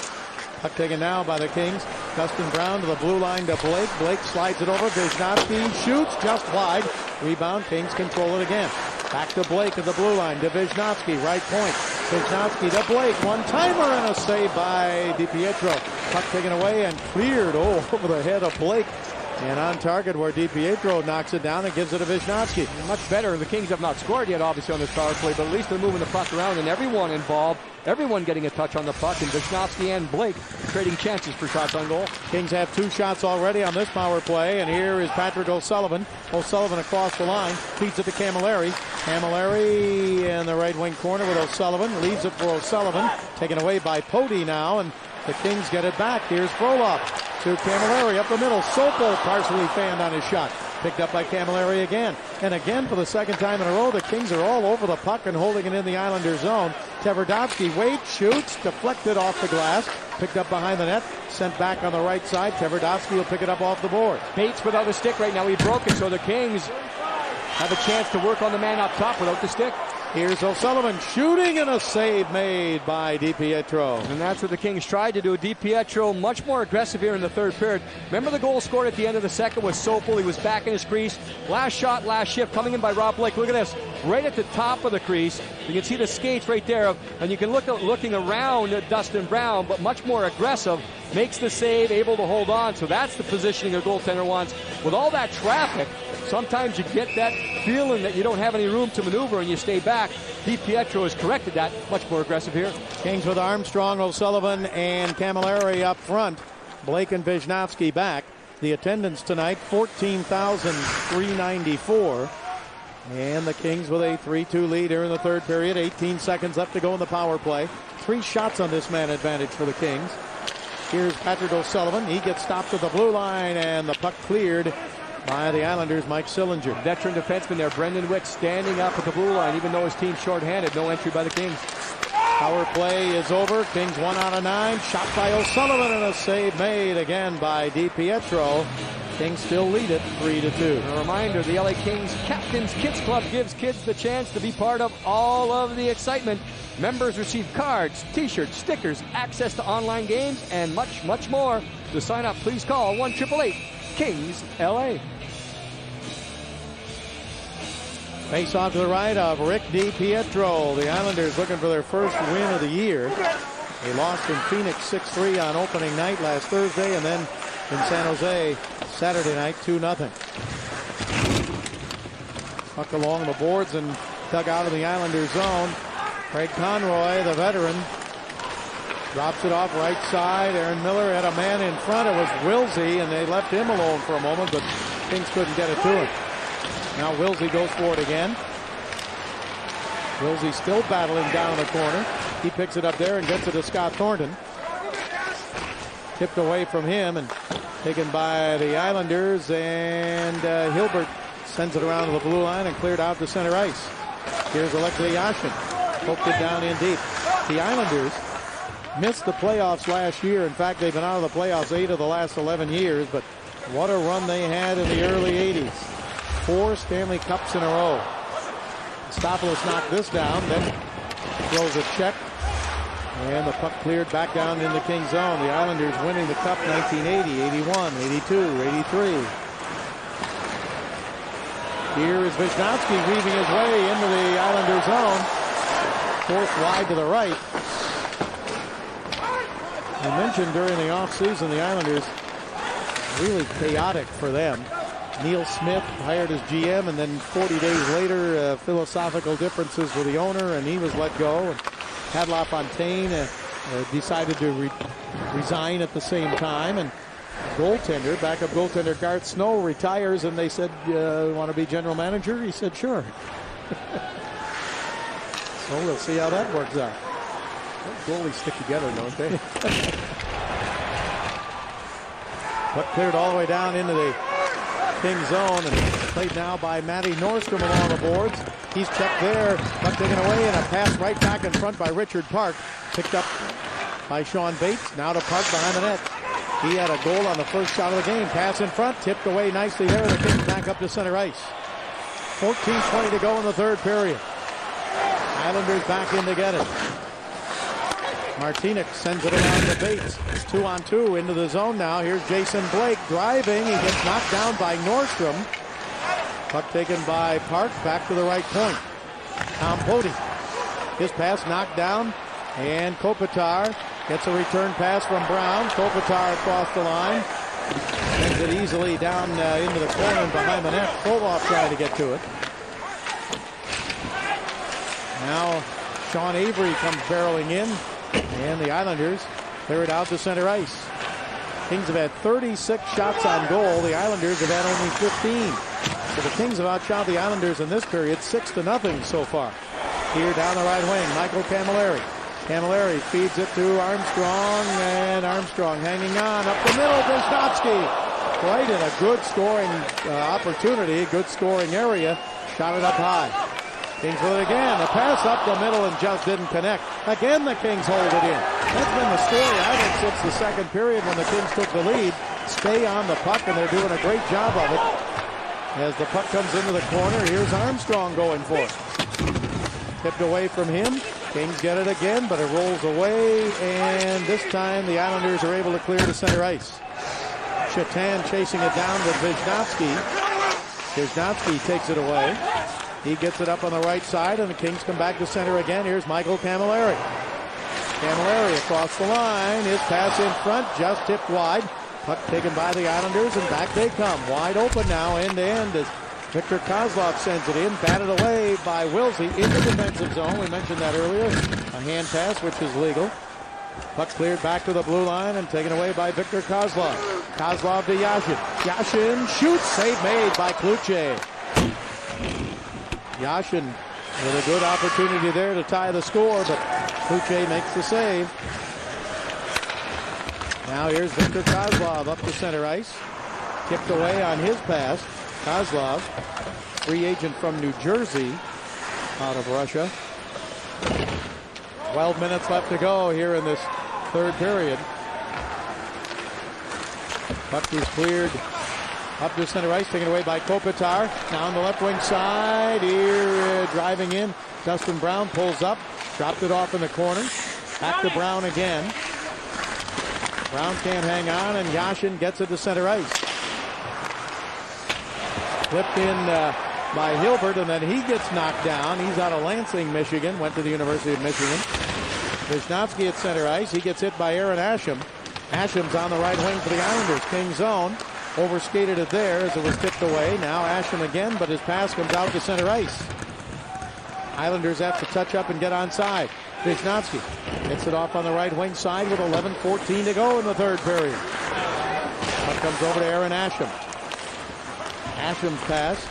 Puck taken now by the Kings. Dustin Brown to the blue line to Blake. Blake slides it over. Wisnowski shoots just wide. Rebound. Kings control it again. Back to Blake at the blue line. To Wisnowski. Right point. Wisnowski to Blake. One-timer and a save by DiPietro. Puck taken away and cleared over the head of Blake. And on target where DiPietro knocks it down and gives it to Wisnowski. Much better. The Kings have not scored yet, obviously, on this power play, but at least they're moving the puck around and everyone involved, everyone getting a touch on the puck, and Wisnowski and Blake trading chances for shots on goal. Kings have 2 shots already on this power play, and here is Patrick O'Sullivan. O'Sullivan across the line, feeds it to Camilleri. Camilleri in the right wing corner with O'Sullivan, leaves it for O'Sullivan, taken away by Poti now, and the Kings get it back. Here's Frolov to Camilleri up the middle. Sopel partially fanned on his shot. Picked up by Camilleri again. And again for the second time in a row, the Kings are all over the puck and holding it in the Islanders' zone. Tverdovsky waits, shoots, deflected off the glass. Picked up behind the net, sent back on the right side. Tverdovsky will pick it up off the board. Bates without the stick right now. He broke it, so the Kings have a chance to work on the man up top without the stick. Here's O'Sullivan shooting, and a save made by DiPietro. And that's what the Kings tried to do. DiPietro much more aggressive here in the third period. Remember the goal scored at the end of the second was Sopel. He was back in his crease. Last shot, last shift, coming in by Rob Blake. Look at this. Right at the top of the crease. You can see the skates right there. And you can look at looking around at Dustin Brown, but much more aggressive. Makes the save, able to hold on. So that's the positioning a goaltender wants. With all that traffic, sometimes you get that feeling that you don't have any room to maneuver and you stay back. DiPietro has corrected that. Much more aggressive here. Kings with Armstrong, O'Sullivan, and Camilleri up front. Blake and Wisnowski back. The attendance tonight, 14,394. And the Kings with a 3-2 lead here in the third period. 18 seconds left to go in the power play. 3 shots on this man advantage for the Kings. Here's Patrick O'Sullivan. He gets stopped at the blue line, and the puck cleared by the Islanders' Mike Sillinger. Veteran defenseman there, Brendan Wick, standing up at the blue line, even though his team's shorthanded. No entry by the Kings. Power play is over. Kings 1 out of 9. Shot by O'Sullivan, and a save made again by DiPietro. Kings still lead it 3-2. A reminder, the LA Kings Captain's Kids Club gives kids the chance to be part of all of the excitement. Members receive cards, t-shirts, stickers, access to online games, and much, much more. To sign up, please call 1-888-KINGS-LA. Face off to the right of Rick DiPietro. The Islanders looking for their first win of the year. They lost in Phoenix 6-3 on opening night last Thursday, and then in San Jose Saturday night 2-0. Puck along the boards and dug out of the Islanders zone. Craig Conroy, the veteran, drops it off right side. Aaron Miller had a man in front. It was Wilsey, and they left him alone for a moment, but Kings couldn't get it to him. Now Wilsey goes for it again. Wilsey still battling down the corner. He picks it up there and gets it to Scott Thornton. Tipped away from him and taken by the Islanders, and Hilbert sends it around to the blue line and cleared out to center ice. Here's Alexei Yashin. Poked it down in deep. The Islanders missed the playoffs last year. In fact, they've been out of the playoffs 8 of the last 11 years, but what a run they had in the early 80s. 4 Stanley Cups in a row. Stopoulos knocked this down, then throws a check, and the puck cleared back down in the Kings zone. The Islanders winning the Cup 1980, 81, 82, 83. Here is Vishnowsky weaving his way into the Islanders zone. Fourth wide to the right. I mentioned during the offseason the Islanders really chaotic for them. Neil Smith hired as GM, and then 40 days later, philosophical differences with the owner, and he was let go. And Pat LaFontaine decided to resign at the same time, and backup goaltender Garth Snow retires, and they said, want to be general manager? He said, sure. So we'll see how that works out. Goalies stick together, don't they? Puck cleared all the way down into the King zone, and played now by Matty Nordstrom along the boards. He's checked there. Puck taken away, and a pass right back in front by Richard Park. Picked up by Sean Bates. Now to Park behind the net. He had a goal on the first shot of the game. Pass in front, tipped away nicely there. The Kings back up to center ice. 14:20 to go in the third period. Islanders back in to get it. Martinic sends it around to Bates. It's 2-on-2 into the zone now. Here's Jason Blake driving. He gets knocked down by Nordstrom. Puck taken by Park. Back to the right point. Tom Poti. His pass knocked down. And Kopitar gets a return pass from Brown. Kopitar across the line. Sends it easily down into the corner and behind the net. Koloff trying to get to it. Now Sean Avery comes barreling in. And the Islanders clear it out to center ice. Kings have had 36 shots on goal. The Islanders have had only 15. So the Kings have outshot the Islanders in this period 6-0 so far. Here down the right wing, Michael Camilleri. Camilleri feeds it to Armstrong, and Armstrong hanging on up the middle. Vishnowsky right in a good scoring opportunity, good scoring area. Shot it up high. Kings with it again. The pass up the middle and just didn't connect. Again, the Kings hold it in. That's been the story, I think, since the second period when the Kings took the lead. Stay on the puck, and they're doing a great job of it. As the puck comes into the corner, here's Armstrong going for it. Tipped away from him. Kings get it again, but it rolls away, and this time the Islanders are able to clear to center ice. Chatan chasing it down with Vishnowsky. Vishnowsky takes it away. He gets it up on the right side, and the Kings come back to center again. Here's Michael Camilleri. Camilleri across the line. His pass in front, just tipped wide. Puck taken by the Islanders, and back they come. Wide open now, end to end, as Victor Kozlov sends it in. Batted away by Wilsey in the defensive zone. We mentioned that earlier. A hand pass, which is legal. Puck cleared back to the blue line and taken away by Victor Kozlov. Kozlov to Yashin. Yashin shoots. Save made by Kluche. Yashin with a good opportunity there to tie the score, but Kluche makes the save. Now here's Victor Kozlov up to center ice. Tipped away on his pass. Kozlov, free agent from New Jersey, out of Russia. 12 minutes left to go here in this third period. Puck is cleared up to center ice, taken away by Kopitar. Now on the left wing side, here driving in. Dustin Brown pulls up, dropped it off in the corner. Back to Brown again. Brown can't hang on, and Yashin gets it to center ice. Flipped in by Hilbert, and then he gets knocked down. He's out of Lansing, Michigan, went to the University of Michigan. Vishnowsky at center ice. He gets hit by Aaron Asham. Asham's on the right wing for the Islanders. King zone. Overskated it there as it was tipped away. Now Asham again, but his pass comes out to center ice. Islanders have to touch up and get onside. Vishnowsky gets it off on the right wing side with 11:14 to go in the third period. Puck comes over to Aaron Asham. Asham's pass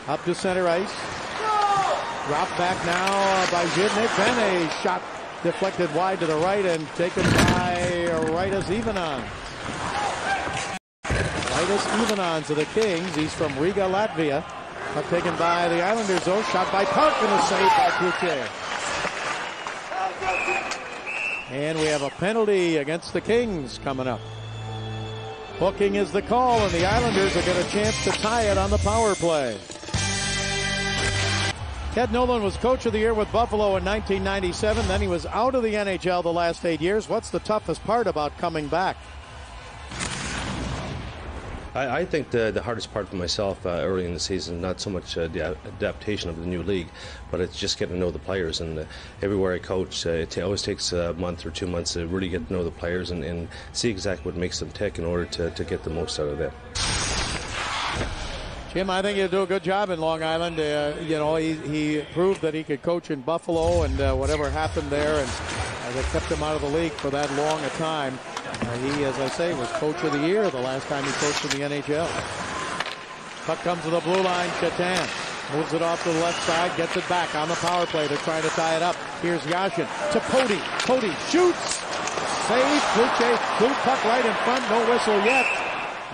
up to center ice. Dropped back now by Zhidnik. Then a shot deflected wide to the right and taken by Raitas Ivanov. Arvidas Ivanons of the Kings. He's from Riga, Latvia. Puck taken by the Islanders, though. Shot by Park and a save by Cloutier. And we have a penalty against the Kings coming up. Hooking is the call, and the Islanders will get a chance to tie it on the power play. Ted Nolan was Coach of the Year with Buffalo in 1997. Then he was out of the NHL the last 8 years. What's the toughest part about coming back? I think the hardest part for myself early in the season, not so much the adaptation of the new league, but it's just getting to know the players. And everywhere I coach, it always takes a month or 2 months to really get to know the players and see exactly what makes them tick in order to get the most out of them. Jim, I think he'll do a good job in Long Island. He proved that he could coach in Buffalo, and whatever happened there, and they kept him out of the league for that long a time. He, as I say, was Coach of the Year the last time he coached in the NHL. Puck comes to the blue line. Chetan moves it off to the left side, gets it back on the power play. They're trying to tie it up. Here's Yashin to Poti. Poti shoots. Save. Cloutier. Puck right in front. No whistle yet.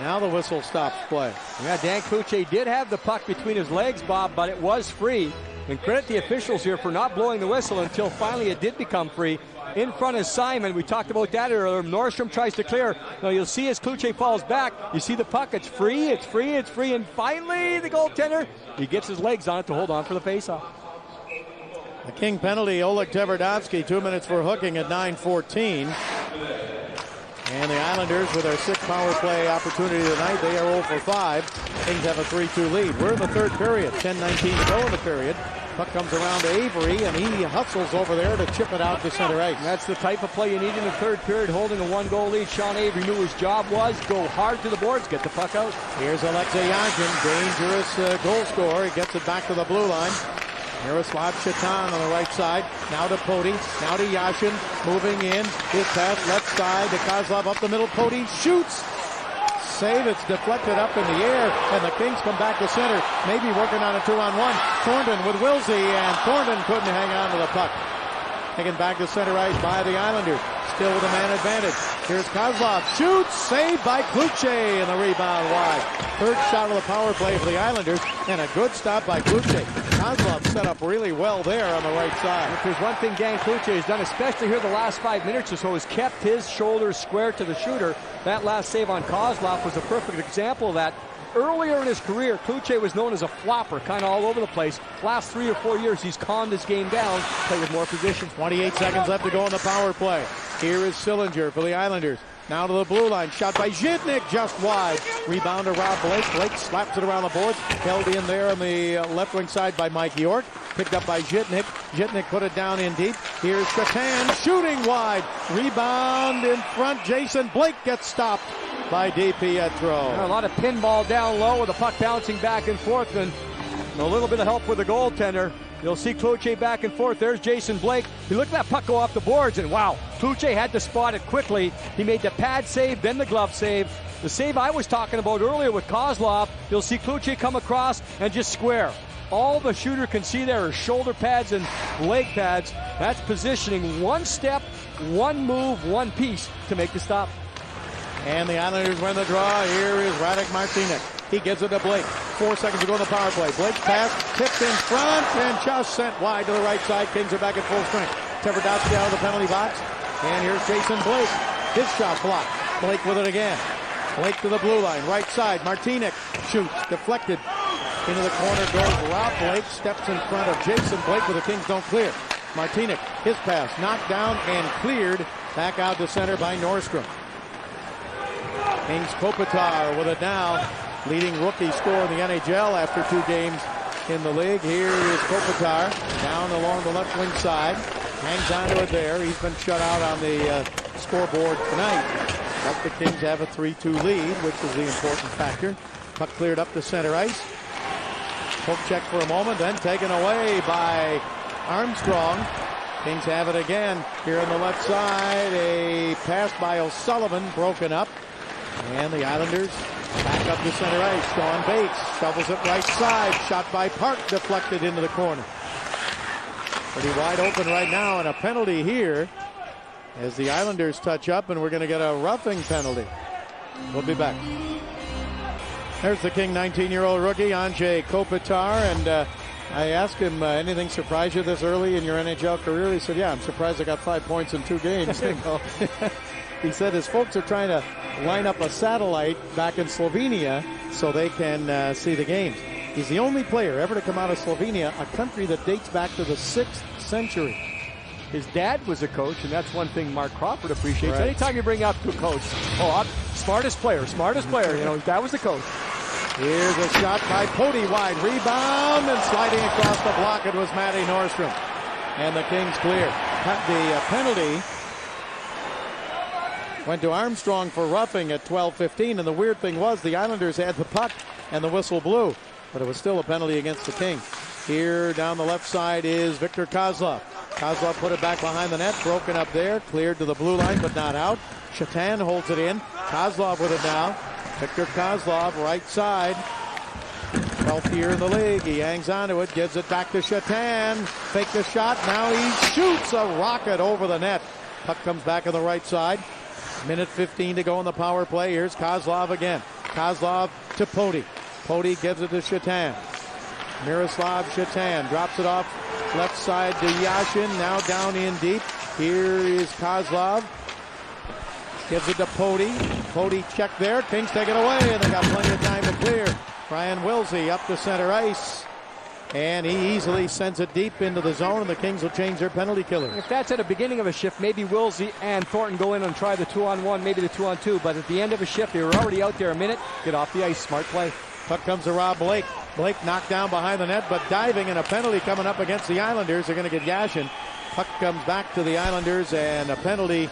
Now the whistle stops play. Yeah, Dan Cloutier did have the puck between his legs, Bob, but it was free. And credit the officials here for not blowing the whistle until finally it did become free. In front is Simon. We talked about that earlier. Nordstrom tries to clear. Now you'll see as Cloutier falls back, you see the puck. It's free, it's free, it's free. And finally the goaltender, he gets his legs on it to hold on for the faceoff. The King penalty, Oleg Tverdovsky, 2 minutes for hooking at 9:14. And the Islanders, with their 6th power play opportunity tonight, they are 0 for 5. Kings have a 3-2 lead. We're in the third period. 10:19 to go in the period. Puck comes around to Avery, and he hustles over there to chip it out to center ice. That's the type of play you need in the third period, holding a 1-goal lead. Sean Avery knew his job was go hard to the boards, get the puck out. Here's Alexei Yashin, dangerous goal scorer. He gets it back to the blue line. Miroslav Chetan on the right side. Now to Poti. Now to Yashin. Moving in. His pass left side to Kozlov up the middle. Poti shoots. Save. It's deflected up in the air. And the Kings come back to center. Maybe working on a 2-on-1. Thornton with Wilsey. And Thornton couldn't hang on to the puck. Taken back to center ice by the Islanders. Still with a man advantage. Here's Kozlov. Shoots. Saved by Cloutier. And the rebound wide. Third shot of the power play for the Islanders. And a good stop by Cloutier. Kozlov set up really well there on the right side. If there's one thing Dan Cloutier has done, especially here the last 5 minutes or so, is kept his shoulders square to the shooter. That last save on Kozlov was a perfect example of that. Earlier in his career, Cloutier was known as a flopper, kind of all over the place. Last 3 or 4 years, he's calmed his game down, played with more position. 28 seconds left to go on the power play. Here is Sillinger for the Islanders. Now to the blue line. Shot by Zhitnik just wide. Rebound to Rob Blake. Blake slaps it around the boards. Held in there on the left wing side by Mike York. Picked up by Zhitnik. Zhitnik put it down in deep. Here's Chetan shooting wide. Rebound in front. Jason Blake gets stopped by DiPietro. A lot of pinball down low with the puck bouncing back and forth, and a little bit of help with the goaltender. You'll see Cloutier back and forth. There's Jason Blake. He looked at that puck go off the boards, and wow, Cloutier had to spot it quickly. He made the pad save, then the glove save. The save I was talking about earlier with Kozlov, you'll see Cloutier come across and just square. All the shooter can see there are shoulder pads and leg pads. That's positioning. One step, one move, one piece to make the stop. And the Islanders win the draw. Here is Radek Martinek. He gives it to Blake. 4 seconds to go in the power play. Blake's pass tipped in front and just sent wide to the right side. Kings are back at full strength. Tverdovsky out of the penalty box. And here's Jason Blake. His shot blocked. Blake with it again. Blake to the blue line. Right side. Martinek shoots. Deflected. Into the corner goes Rob Blake. Steps in front of Jason Blake, but the Kings don't clear. Martinek. His pass knocked down and cleared. Back out to center by Nordstrom. Kings Kopitar with it now. Leading rookie scorer in the NHL after 2 games in the league. Here is Kopitar down along the left wing side. Hangs on to it there. He's been shut out on the scoreboard tonight. But the Kings have a 3-2 lead, which is the important factor. Puck cleared up to center ice. Poke check for a moment, then taken away by Armstrong. Kings have it again here on the left side. A pass by O'Sullivan broken up. And the Islanders back up to center ice. Sean Bates shovels it right side. Shot by Park, deflected into the corner. Pretty wide open right now, and a penalty here as the Islanders touch up, and we're going to get a roughing penalty. We'll be back. There's the King 19-year-old rookie, Anze Kopitar, and I asked him, anything surprise you this early in your NHL career? He said, yeah, I'm surprised I got 5 points in 2 games. He said his folks are trying to line up a satellite back in Slovenia so they can see the games. He's the only player ever to come out of Slovenia, a country that dates back to the 6th century. His dad was a coach, and that's one thing Mark Crawford appreciates. Right. Anytime you bring up to a coach, smartest player, you know, that was the coach. Here's a shot by Poti, wide rebound, and sliding across the block, it was Matty Nordstrom. And the Kings clear. The penalty went to Armstrong for roughing at 12:15, and the weird thing was the Islanders had the puck, and the whistle blew, but it was still a penalty against the Kings. Here down the left side is Viktor Kozlov. Kozlov put it back behind the net, broken up there, cleared to the blue line, but not out. Shatan holds it in. Kozlov with it now. Viktor Kozlov, right side. 12th year in the league. He hangs onto it, gives it back to Shatan. Fake the shot. Now he shoots a rocket over the net. Puck comes back on the right side. Minute 15 to go in the power play. Here's Kozlov again. Kozlov to Poti. Poti gives it to Shatan. Miroslav Shatan drops it off left side to Yashin. Now down in deep. Here is Kozlov. Gives it to Poti. Poti check there. Kings take it away, and they got plenty of time to clear. Brian Wilsey up to center ice. And he easily sends it deep into the zone, and the Kings will change their penalty killers. If that's at the beginning of a shift, maybe Wilsey and Thornton go in and try the 2-on-1, maybe the 2-on-2. But at the end of a shift, they were already out there a minute. Get off the ice. Smart play. Puck comes to Rob Blake. Blake knocked down behind the net, but diving, and a penalty coming up against the Islanders. They're going to get Yashin. Puck comes back to the Islanders, and a penalty.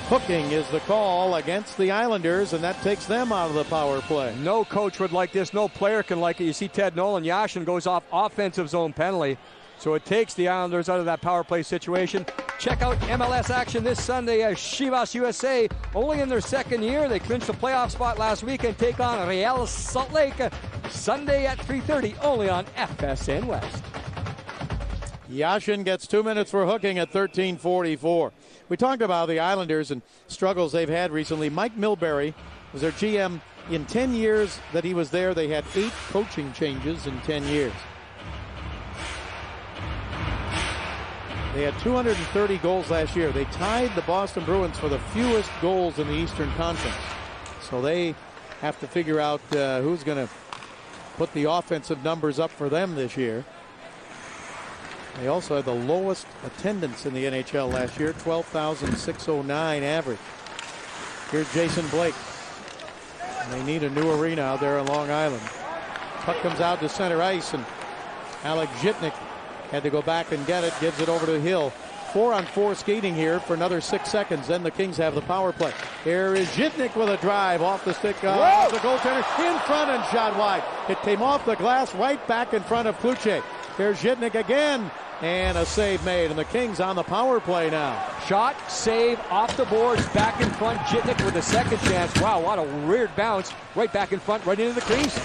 Hooking is the call against the Islanders, and that takes them out of the power play. No coach would like this. No player can like it. You see Ted Nolan. Yashin goes off offensive zone penalty. So it takes the Islanders out of that power play situation. Check out MLS action this Sunday as Chivas USA, only in their second year. They clinched the playoff spot last week and take on Real Salt Lake Sunday at 3:30, only on FSN West. Yashin gets 2 minutes for hooking at 13:44. We talked about the Islanders and struggles they've had recently. Mike Milbury was their GM. In 10 years that he was there, they had 8 coaching changes in 10 years. They had 230 goals last year. They tied the Boston Bruins for the fewest goals in the Eastern Conference. So they have to figure out who's going to put the offensive numbers up for them this year. They also had the lowest attendance in the NHL last year, 12,609 average. Here's Jason Blake. And they need a new arena out there on Long Island. Puck comes out to center ice, and Alex Zhitnik had to go back and get it, gives it over to Hill. 4-on-4 skating here for another 6 seconds. Then the Kings have the power play. Here is Zhitnik with a drive off the stick of the goaltender, in front and shot wide. It came off the glass right back in front of Kluche. Here's Zhitnik again, and a save made, and the Kings on the power play now. Shot, save, off the boards, back in front. Zhitnik with a second chance. Wow, what a weird bounce. Right back in front, right into the crease.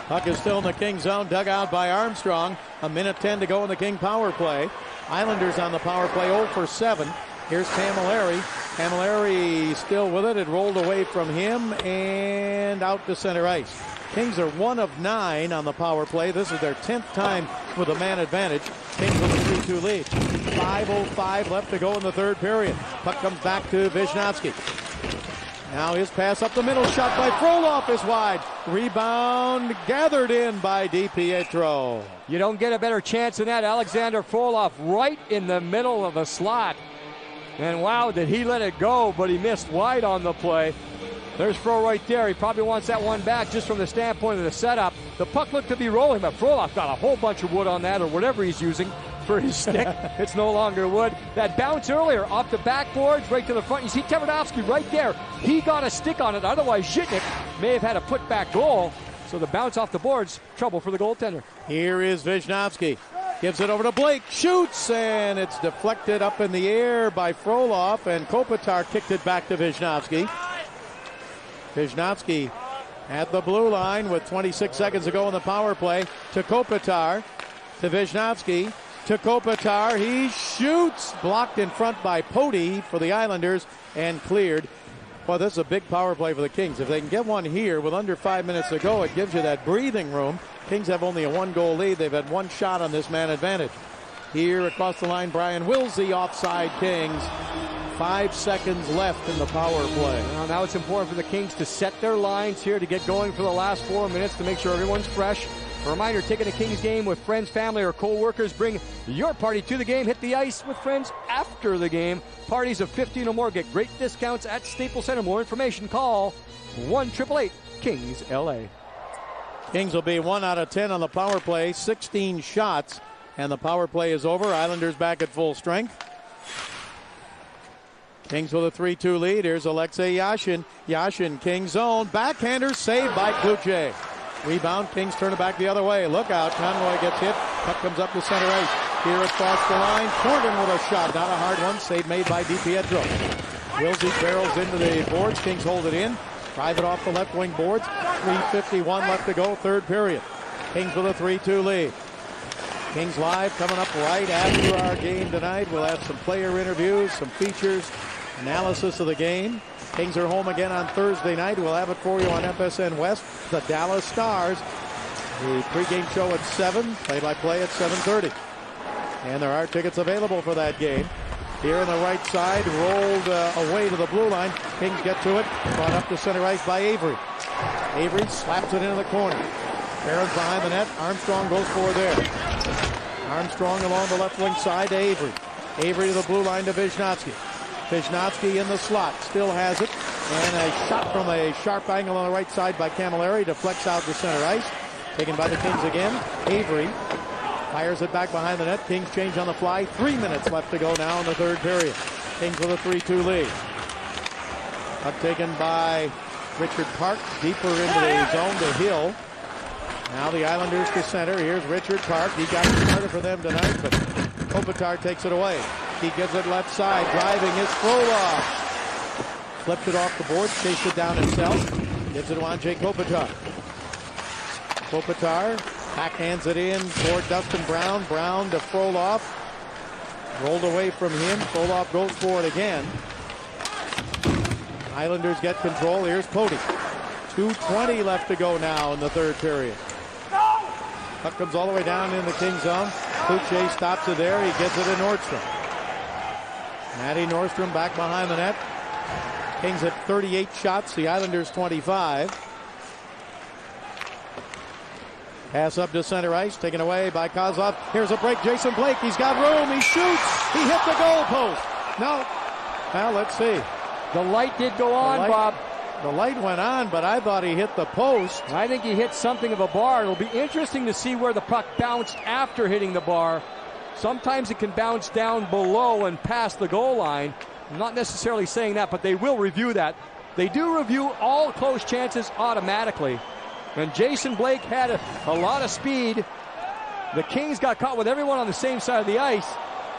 Puck is still in the King zone, dug out by Armstrong. A minute 10 to go in the King power play. Islanders on the power play, 0 for 7. Here's Camilleri. Camilleri still with it. It rolled away from him and out to center ice. Kings are 1 of 9 on the power play. This is their 10th time with a man advantage. Kings with a 3-2 lead. 5:05 left to go in the third period. Puck comes back to Wisniewski. Now his pass up the middle, shot by Frolov is wide. Rebound gathered in by DiPietro. You don't get a better chance than that. Alexander Frolov right in the middle of the slot. And wow, did he let it go, but he missed wide on the play. There's Fro right there. He probably wants that one back just from the standpoint of the setup. The puck looked to be rolling, but Frolov got a whole bunch of wood on that, or whatever he's using for his stick. It's no longer wood. That bounce earlier off the backboards right to the front. You see Tverdovsky right there. He got a stick on it. Otherwise, Zhitnik may have had a put-back goal. So the bounce off the boards, trouble for the goaltender. Here is Wisniewski. Gives it over to Blake. Shoots, and it's deflected up in the air by Frolov, and Kopitar kicked it back to Wisniewski. Wisniewski at the blue line with 26 seconds to go in the power play. To Kopitar. To Wisniewski. To Kopitar. He shoots. Blocked in front by Poti for the Islanders and cleared. Well, this is a big power play for the Kings. If they can get one here with under 5 minutes to go, it gives you that breathing room. Kings have only a 1-goal lead. They've had one shot on this man advantage. Here across the line, Brian Wilsey, offside Kings. 5 seconds left in the power play. Well, now it's important for the Kings to set their lines here to get going for the last 4 minutes to make sure everyone's fresh. A reminder, taking a Kings game with friends, family, or co-workers. Bring your party to the game. Hit the ice with friends after the game. Parties of 15 or more get great discounts at Staples Center. More information, call 1-888-KINGS-LA. Kings will be 1 out of 10 on the power play. 16 shots, and the power play is over. Islanders back at full strength. Kings with a 3-2 lead. Here's Alexei Yashin. Yashin, Kings zone. Backhander saved by Cloutier. Rebound, Kings turn it back the other way. Look out, Conroy gets hit. Puck comes up to center ice. Here across the line, Thornton with a shot. Not a hard one, save made by DiPietro. Wilsey barrels into the boards. Kings hold it in. Drive it off the left wing boards. 3:51 left to go, third period. Kings with a 3-2 lead. Kings Live coming up right after our game tonight. We'll have some player interviews, some features, analysis of the game. Kings are home again on Thursday night. We'll have it for you on FSN West. The Dallas Stars. The pregame show at 7, play-by-play at 7:30. And there are tickets available for that game. Here on the right side, rolled away to the blue line. Kings get to it, brought up to center ice by Avery. Avery slaps it into the corner. Barron's behind the net. Armstrong goes for there. Armstrong along the left wing side to Avery. Avery to the blue line to Vishnowsky. Vishnowsky in the slot, still has it. And a shot from a sharp angle on the right side by Camilleri deflects out to center ice. Taken by the Kings again. Avery fires it back behind the net. Kings change on the fly. 3 minutes left to go now in the third period. Kings with a 3-2 lead. Up taken by Richard Park. Deeper into the zone to Hill. Now the Islanders to center. Here's Richard Park. He got it harder for them tonight, but Kopitar takes it away. He gives it left side. Driving is Frolov. Flipped it off the board. Chased it down himself. Gives it to Andrei Kopitar. Kopitar backhands it in toward Dustin Brown. Brown to Frolov. Rolled away from him. Frolov goes for it again. Islanders get control. Here's Cody. 2:20 left to go now in the third period. Puck comes all the way down in the Kings zone. Cloutier stops it there. He gets it to Nordstrom. Matty Nordstrom back behind the net. Kings at 38 shots. The Islanders 25. Pass up to center ice. Taken away by Kozlov. Here's a break. Jason Blake. He's got room. He shoots. He hit the goal post. No. Well, let's see. The light did go on, Bob. The light went on, but I thought he hit the post. I think he hit something of a bar. It'll be interesting to see where the puck bounced after hitting the bar. Sometimes it can bounce down below and past the goal line. I'm not necessarily saying that, but they will review that. They do review all close chances automatically. And Jason Blake had a lot of speed. The Kings got caught with everyone on the same side of the ice.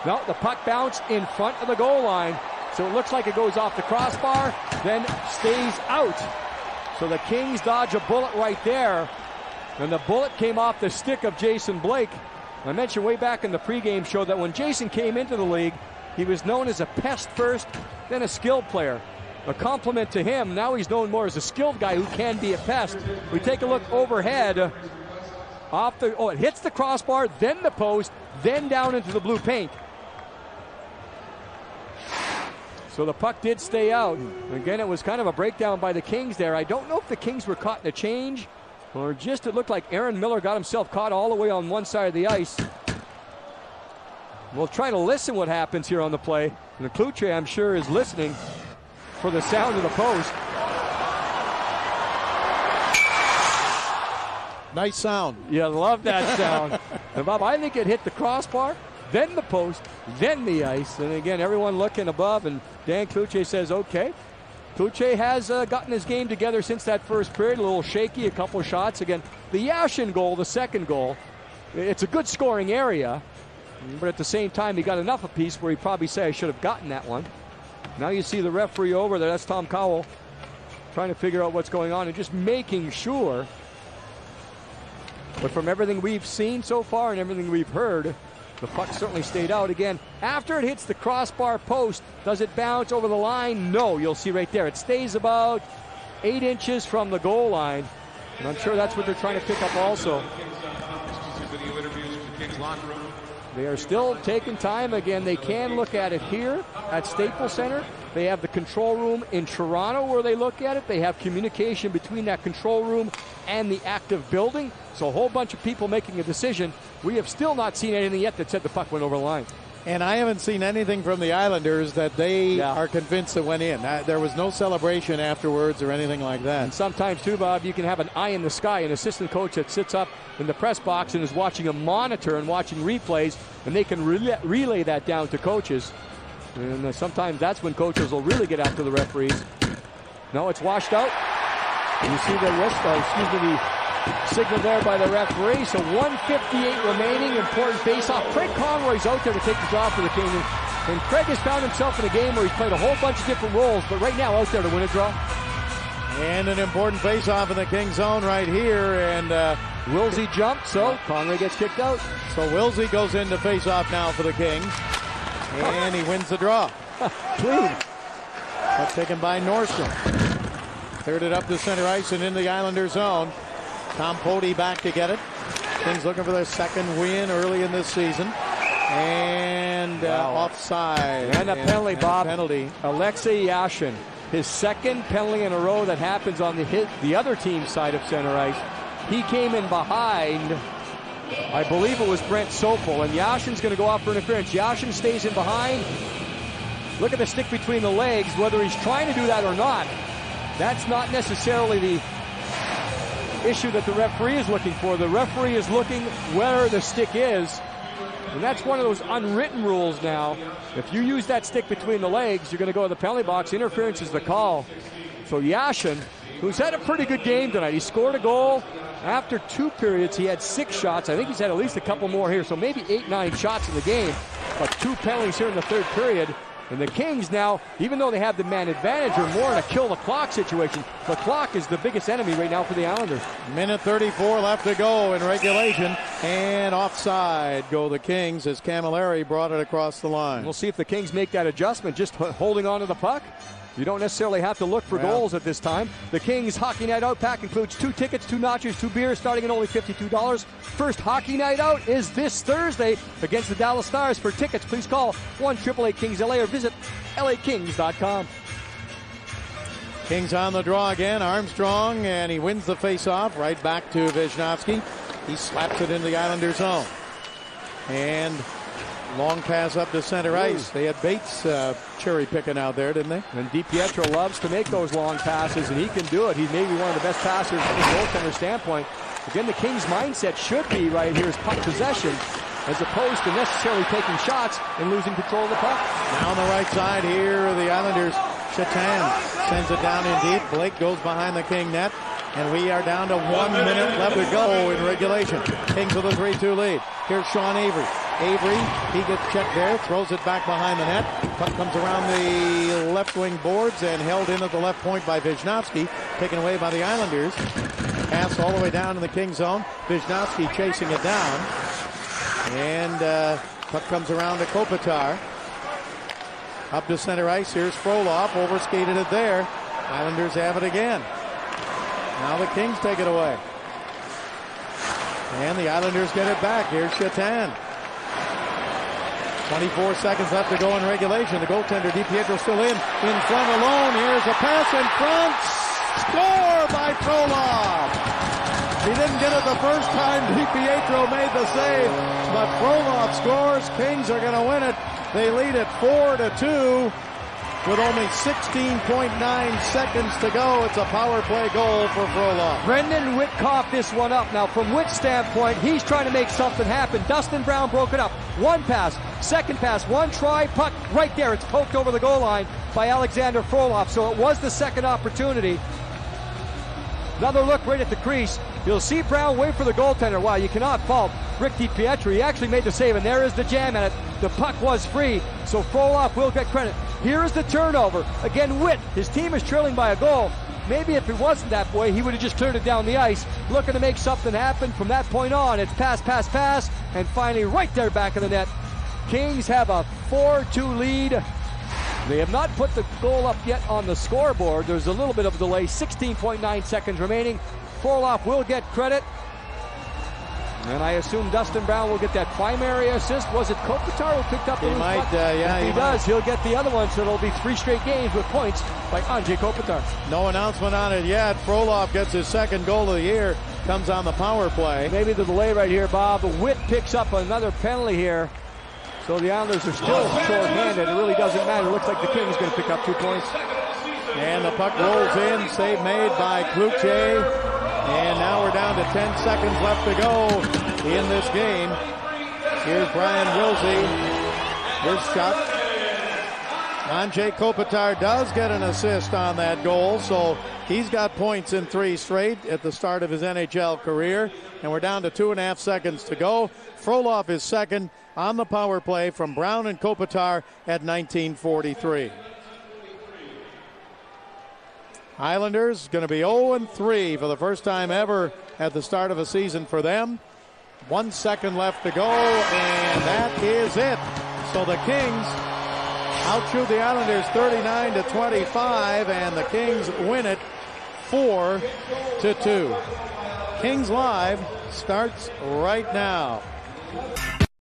No, the puck bounced in front of the goal line. So it looks like it goes off the crossbar, then stays out. So the Kings dodge a bullet right there. And the bullet came off the stick of Jason Blake. I mentioned way back in the pregame show that when Jason came into the league, he was known as a pest first, then a skilled player. A compliment to him. Now he's known more as a skilled guy who can be a pest. We take a look overhead. It hits the crossbar, then the post, then down into the blue paint. So the puck did stay out. Again, it was kind of a breakdown by the Kings there. I don't know if the Kings were caught in a change or just it looked like Aaron Miller got himself caught all the way on one side of the ice. We'll try to listen what happens here on the play. And the Cloutier, I'm sure, is listening for the sound of the post. Nice sound. Yeah, love that sound. And Bob, I think it hit the crossbar, then the post, then the ice. And again, everyone looking above, and Dan Cloutier says, okay. Cloutier has gotten his game together since that first period. A little shaky, a couple shots. Again, the Yashin goal, the second goal, it's a good scoring area. But at the same time, he got enough apiece where he'd probably say, I should have gotten that one. Now you see the referee over there. That's Tom Cowell trying to figure out what's going on and just making sure. But from everything we've seen so far and everything we've heard, The puck certainly stayed out. Again, after it hits the crossbar post, does it bounce over the line? No, you'll see right there. It stays about 8 inches from the goal line. And I'm sure that's what they're trying to pick up also. They are still taking time. Again, they can look at it here at Staples Center. They have the control room in Toronto where they look at it. They have communication between that control room and the active building. So a whole bunch of people making a decision. We have still not seen anything yet that said the puck went over the line. And I haven't seen anything from the Islanders that they are convinced it went in. There was no celebration afterwards or anything like that. And sometimes, too, Bob, you can have an eye in the sky, an assistant coach that sits up in the press box and is watching a monitor and watching replays, and they can relay that down to coaches. And sometimes that's when coaches will really get after the referees. No, it's washed out. You see the signal there by the referee. So 1:58 remaining. Important face-off. Craig Conroy's out there to take the job for the Kings. And Craig has found himself in a game where he's played a whole bunch of different roles, but right now out there to win a draw. And an important face-off in the Kings zone right here. And Wilsey jumped, so Conroy gets kicked out. So Wilsey goes into face-off now for the Kings. And he wins the draw. Clean. That's taken by Nordstrom. Cleared it up to center ice and in the Islanders zone. Tom Poti back to get it. Kings looking for their second win early in this season. And offside. And a penalty, Bob. Penalty. Alexei Yashin. His second penalty in a row that happens on the other team's side of center ice. He came in behind. I believe it was Brent Sopel. And Yashin's going to go off for interference. Yashin stays in behind. Look at the stick between the legs. Whether he's trying to do that or not, that's not necessarily the issue that the referee is looking for. The referee is looking where the stick is, and that's one of those unwritten rules now. If you use that stick between the legs, you're going to go to the penalty box. Interference is the call. So Yashin, who's had a pretty good game tonight, he scored a goal. After 2 periods, he had 6 shots. I think he's had at least a couple more here, so maybe 8-9 shots in the game, but 2 penalties here in the third period. And the Kings now, even though they have the man advantage, are more in a kill the clock situation. The clock is the biggest enemy right now for the Islanders. Minute 34 left to go in regulation. And offside go the Kings as Camilleri brought it across the line. We'll see if the Kings make that adjustment, just holding on to the puck. You don't necessarily have to look for goals at this time. The Kings Hockey Night Out pack includes 2 tickets, 2 nachos, 2 beers, starting at only $52. First Hockey Night Out is this Thursday against the Dallas Stars. For tickets, please call 1-888-KINGS-LA or visit lakings.com. Kings on the draw again. Armstrong, and he wins the face-off right back to Wisniewski. He slaps it into the Islanders' zone. And long pass up to center ice. They had Bates cherry picking out there, didn't they? And DiPietro loves to make those long passes, and he can do it. He's maybe one of the best passers from a goaltender standpoint. Again, the Kings' mindset should be right here is puck possession, as opposed to necessarily taking shots and losing control of the puck. Now on the right side here, the Islanders. Chatan sends it down in deep. Blake goes behind the King net. And we are down to 1 minute left to go in regulation. Kings with a 3-2 lead. Here's Sean Avery. Avery, he gets checked there, throws it back behind the net. Puck comes around the left wing boards and held in at the left point by Wisniewski. Taken away by the Islanders. Pass all the way down to the King zone. Wisniewski chasing it down. And puck comes around to Kopitar. Up to center ice. Here's Frolov. Overskated it there. Islanders have it again. Now the Kings take it away. And the Islanders get it back. Here's Chatan. 24 seconds left to go in regulation. The goaltender, DiPietro, still in front alone. Here's a pass in front. Score by Frolov. He didn't get it the first time DiPietro made the save, but Frolov scores. Kings are going to win it. They lead it 4-2. With only 16.9 seconds to go, it's a power play goal for Frolov. Brendan Witt coughed this one up. Now, from Witt's standpoint, he's trying to make something happen. Dustin Brown broke it up. One pass, second pass, one try, puck right there. It's poked over the goal line by Alexander Frolov. So it was the second opportunity. Another look right at the crease. You'll see Brown wait for the goaltender. Wow, you cannot fault Rick DiPietro. He actually made the save, and there is the jam at it. The puck was free, so Frolov will get credit. Here is the turnover. Again, Witt, his team is trailing by a goal. maybe if it wasn't that way, he would have just cleared it down the ice, looking to make something happen. From that point on, it's pass, and finally right there back of the net. Kings have a 4-2 lead. They have not put the goal up yet on the scoreboard. There's a little bit of a delay, 16.9 seconds remaining. Frolov will get credit. And I assume Dustin Brown will get that primary assist. Was it Kopitar who picked up the He might, if he does, he'll get the other one, so it'll be 3 straight games with points by Anze Kopitar. No announcement on it yet. Frolov gets his second goal of the year. Comes on the power play. Maybe the delay right here, Bob. Witt picks up another penalty here. So the Islanders are still short-handed. It really doesn't matter. It looks like the Kings going to pick up 2 points. And the puck rolls in. Save made by Cloutier. And now we're down to 10 seconds left to go in this game. Here's Brian Wilsey. His shot. Anze Kopitar does get an assist on that goal, so he's got points in 3 straight at the start of his NHL career. And we're down to 2.5 seconds to go. Frolov is second on the power play from Brown and Kopitar at 19:43. Islanders going to be 0-3 for the first time ever at the start of a season for them. 1 second left to go, and that is it. So the Kings outshoot the Islanders 39-25, and the Kings win it 4-2. Kings Live starts right now.